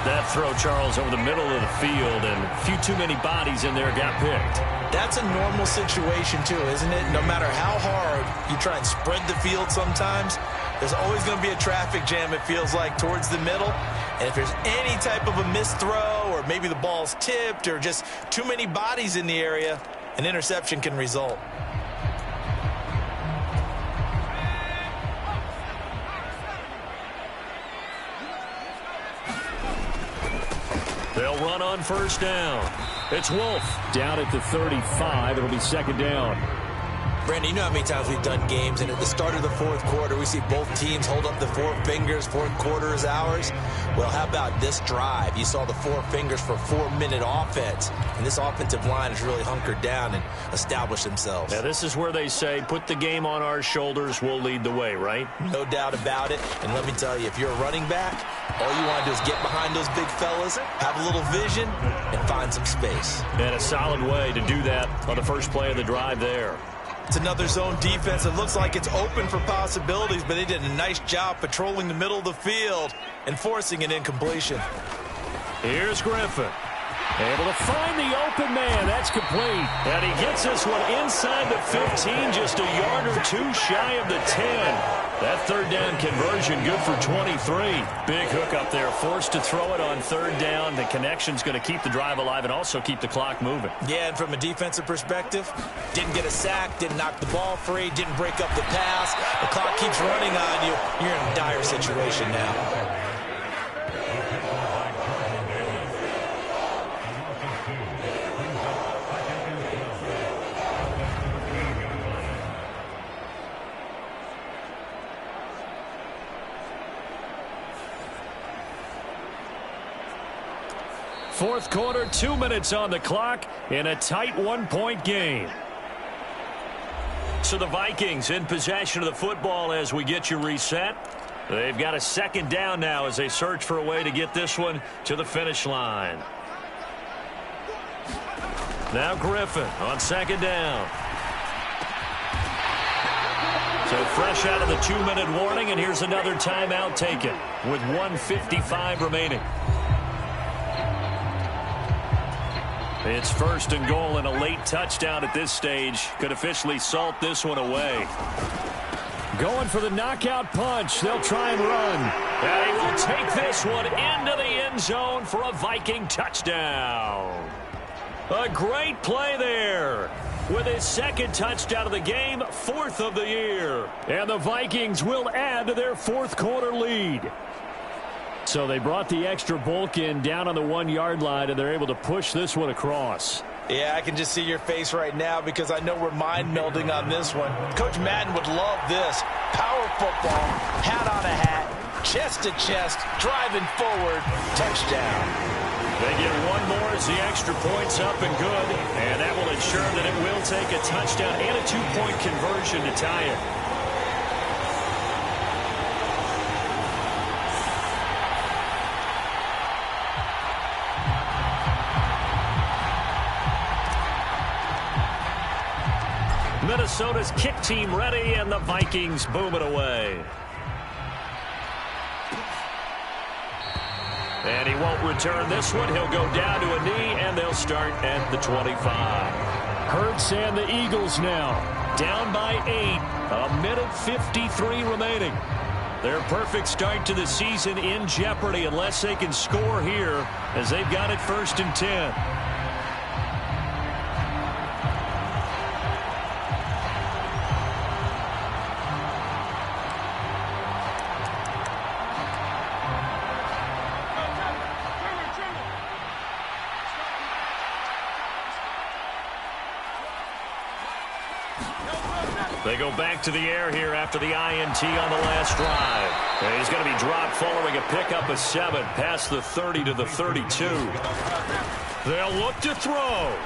That throw, Charles, over the middle of the field, and a few too many bodies in there got picked. That's a normal situation, too, isn't it? No matter how hard you try and spread the field sometimes, there's always going to be a traffic jam, it feels like, towards the middle. And if there's any type of a missed throw, or maybe the ball's tipped, or just too many bodies in the area, an interception can result. They'll run on first down. It's Wolf down at the 35. It'll be 2nd down. Brandon, you know how many times we've done games, and at the start of the fourth quarter, we see both teams hold up the 4 fingers, fourth quarter is ours. Well, how about this drive? You saw the 4 fingers for 4-minute offense, and this offensive line has really hunkered down and established themselves. Now, this is where they say, put the game on our shoulders, we'll lead the way, right? No doubt about it, and let me tell you, if you're a running back, all you want to do is get behind those big fellas, have a little vision, and find some space. And a solid way to do that on the first play of the drive there. It's another zone defense. It looks like it's open for possibilities, but they did a nice job patrolling the middle of the field and forcing an incompletion. Here's Griffin. Able to find the open man. That's complete. And he gets this one inside the 15, just a yard or 2 shy of the 10. That third down conversion good for 23. Big hook up there. Forced to throw it on 3rd down. The connection's going to keep the drive alive and also keep the clock moving. Yeah, and from a defensive perspective, didn't get a sack, didn't knock the ball free, didn't break up the pass. The clock keeps running on you. You're in a dire situation now. Fourth quarter, 2 minutes on the clock in a tight 1-point game. So the Vikings in possession of the football as we get you reset. They've got a second down now as they search for a way to get this one to the finish line. Now Griffin on second down. So fresh out of the 2-minute warning, and here's another timeout taken with 1:55 remaining. It's first and goal, and a late touchdown at this stage could officially salt this one away. Going for the knockout punch. They'll try and run. And he will take this one into the end zone for a Viking touchdown. A great play there. With his second touchdown of the game, 4th of the year. And the Vikings will add to their fourth quarter lead. So they brought the extra bulk in down on the 1-yard line, and they're able to push this one across. Yeah, I can just see your face right now because I know we're mind melding on this one. Coach Madden would love this. Power football, hat on a hat, chest to chest, driving forward, touchdown. They get one more as the extra point's up and good, and that will ensure that it will take a touchdown and a 2-point conversion to tie it. Minnesota's kick team ready, and the Vikings boom it away. And he won't return this one. He'll go down to a knee, and they'll start at the 25. Hurts and the Eagles now down by 8. 1:53 remaining. Their perfect start to the season in jeopardy unless they can score here, as they've got it 1st and 10. They go back to the air here after the INT on the last drive. And he's going to be dropped following a pickup of 7 past the 30 to the 32. They'll look to throw.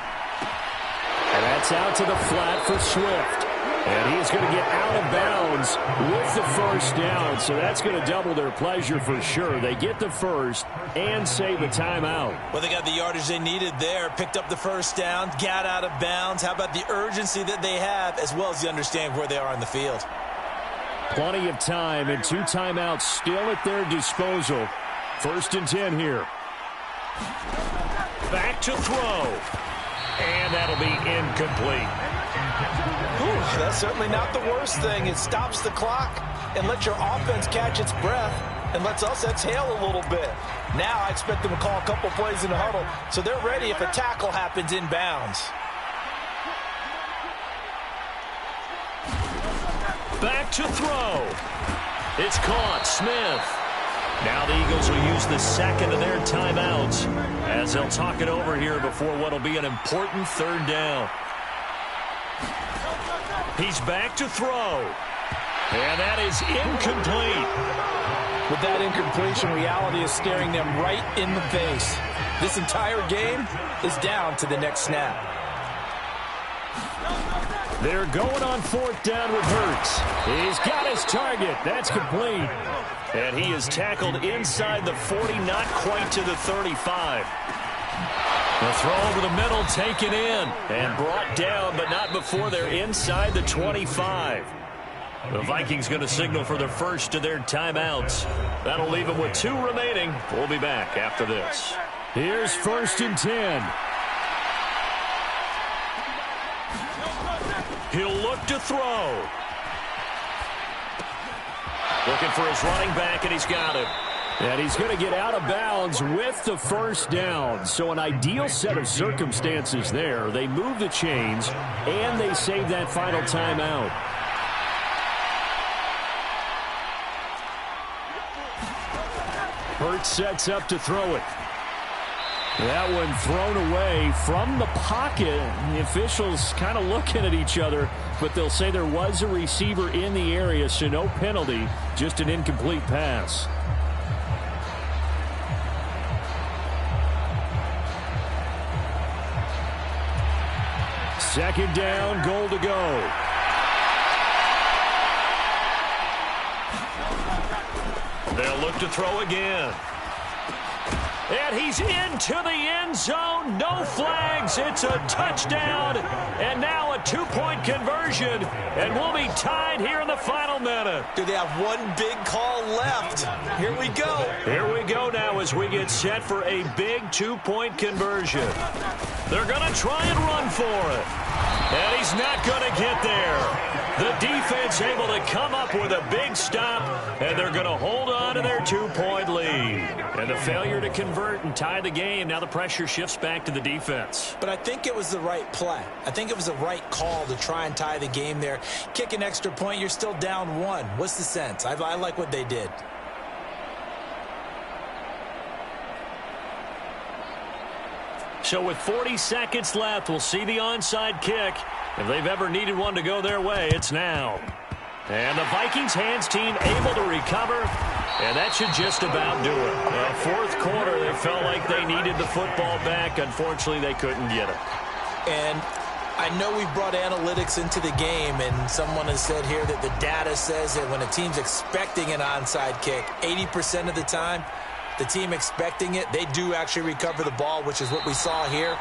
And that's out to the flat for Swift. And he's going to get out of bounds with the first down. So that's going to double their pleasure for sure. They get the first and save a timeout. Well, they got the yardage they needed there. Picked up the first down, got out of bounds. How about the urgency that they have, as well as the understanding where they are on the field? Plenty of time and 2 timeouts still at their disposal. 1st and 10 here. Back to throw. And that'll be incomplete. Whew, that's certainly not the worst thing. It stops the clock and lets your offense catch its breath and lets us exhale a little bit. Now I expect them to call a couple plays in the huddle so they're ready if a tackle happens inbounds. Back to throw. It's caught. Smith. Now the Eagles will use the second of their timeouts as they'll talk it over here before what will be an important 3rd down. He's back to throw. And that is incomplete. With that incompletion, reality is staring them right in the face. This entire game is down to the next snap. They're going on 4th down with Hurts. He's got his target. That's complete. And he is tackled inside the 40, not quite to the 35. The throw over the middle taken in and brought down, but not before they're inside the 25. The Vikings going to signal for the first of their timeouts. That'll leave them with 2 remaining. We'll be back after this. Here's 1st and 10. He'll look to throw. Looking for his running back, and he's got it. And he's going to get out of bounds with the first down. So an ideal set of circumstances there. They move the chains, and they save that final timeout. Hurts sets up to throw it. That one thrown away from the pocket. The officials kind of looking at each other, but they'll say there was a receiver in the area, so no penalty, just an incomplete pass. Second down, goal to go. They'll look to throw again. And he's into the end zone. No flags. It's a touchdown. And now a two-point conversion. And we'll be tied here in the final minute. Do they have one big call left? Here we go. Here we go now as we get set for a big two-point conversion. They're going to try and run for it. And he's not going to get there. The defense able to come up with a big stop, and they're going to hold on to their two-point lead. And the failure to convert and tie the game, now the pressure shifts back to the defense. But I think it was the right play. I think it was the right call to try and tie the game there. Kick an extra point, you're still down one. What's the sense? I like what they did. So with 40 seconds left, we'll see the onside kick. If they've ever needed one to go their way, it's now. And the Vikings hands team able to recover, and that should just about do it. Well, fourth quarter, they felt like they needed the football back. Unfortunately, they couldn't get it. And I know we brought analytics into the game, and someone has said here that the data says that when a team's expecting an onside kick, 80% of the time, the team expecting it, they do actually recover the ball, which is what we saw here.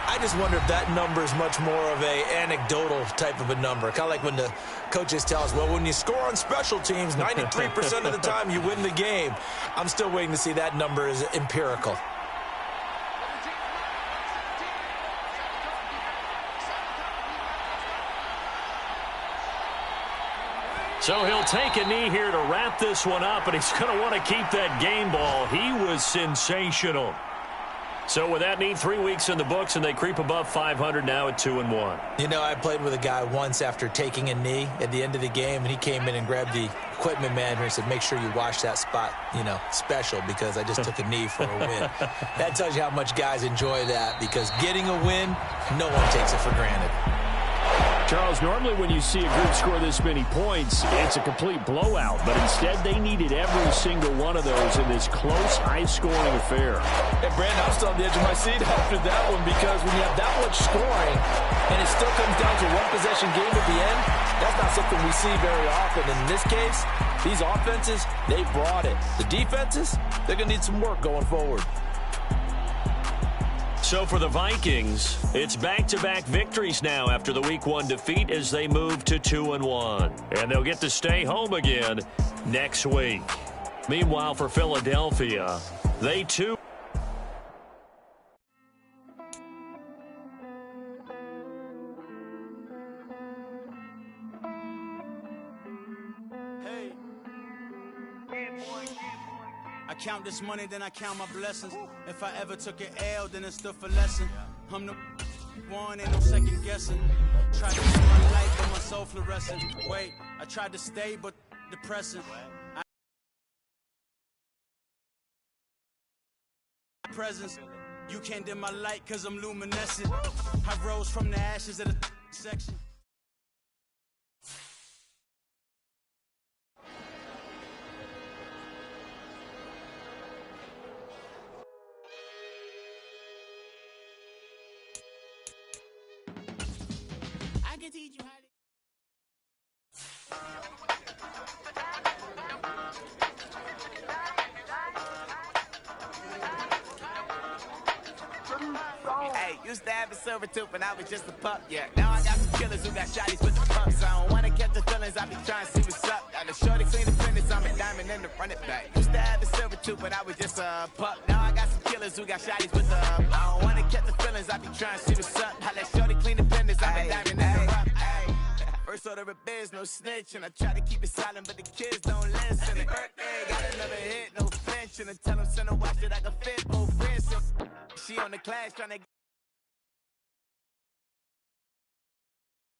I just wonder if that number is much more of a anecdotal type of a number. Kind of like when the coaches tell us, well, when you score on special teams, 93% of the time you win the game. I'm still waiting to see that number is empirical. So he'll take a knee here to wrap this one up, and he's going to want to keep that game ball. He was sensational. So with that knee, 3 weeks in the books, and they creep above 500 now at 2-1. You know, I played with a guy once after taking a knee at the end of the game, and he came in and grabbed the equipment manager and said, make sure you wash that spot, you know, special, because I just took a knee for a win. That tells you how much guys enjoy that, because getting a win, no one takes it for granted. Charles, normally when you see a group score this many points, it's a complete blowout. But instead, they needed every single one of those in this close, high-scoring affair. Hey, Brandon, I'm still on the edge of my seat after that one, because when you have that much scoring and it still comes down to a one-possession game at the end, that's not something we see very often. In this case, these offenses, they brought it. The defenses, they're going to need some work going forward. So for the Vikings, it's back-to-back victories now after the Week 1 defeat as they move to 2-1. And they'll get to stay home again next week. Meanwhile, for Philadelphia, they too... I count this money, then I count my blessings. If I ever took an L, then it stood for lesson. I'm the one, ain't no second guessing. Tried to live my life, but my soul fluorescent. Wait, I tried to stay, but depressing. Presence, you can't dim my light, cause I'm luminescent. I rose from the ashes of the section. I can teach you how to... Hey, used to have a silver tooth when I was just a pup, yeah. Now I got some killers who got shotties with the pumps. I don't wanna catch the feelings, I be trying to see what's up. Got a shorty clean the fitness, I'm a diamond in the run it back. Used to have a silver tooth when I was just a pup. Now I got some killers who got shotties with the I don't wanna catch the feelings, I be trying to see what's up. I let shorty clean the fitness, I'm a diamond in the rough. First order of biz, no snitch, and I try to keep it silent, but the kids don't listen. Birthday, got another hit, no flinch, and I tell them send a watch that I can fit both wrists. She on the class trying to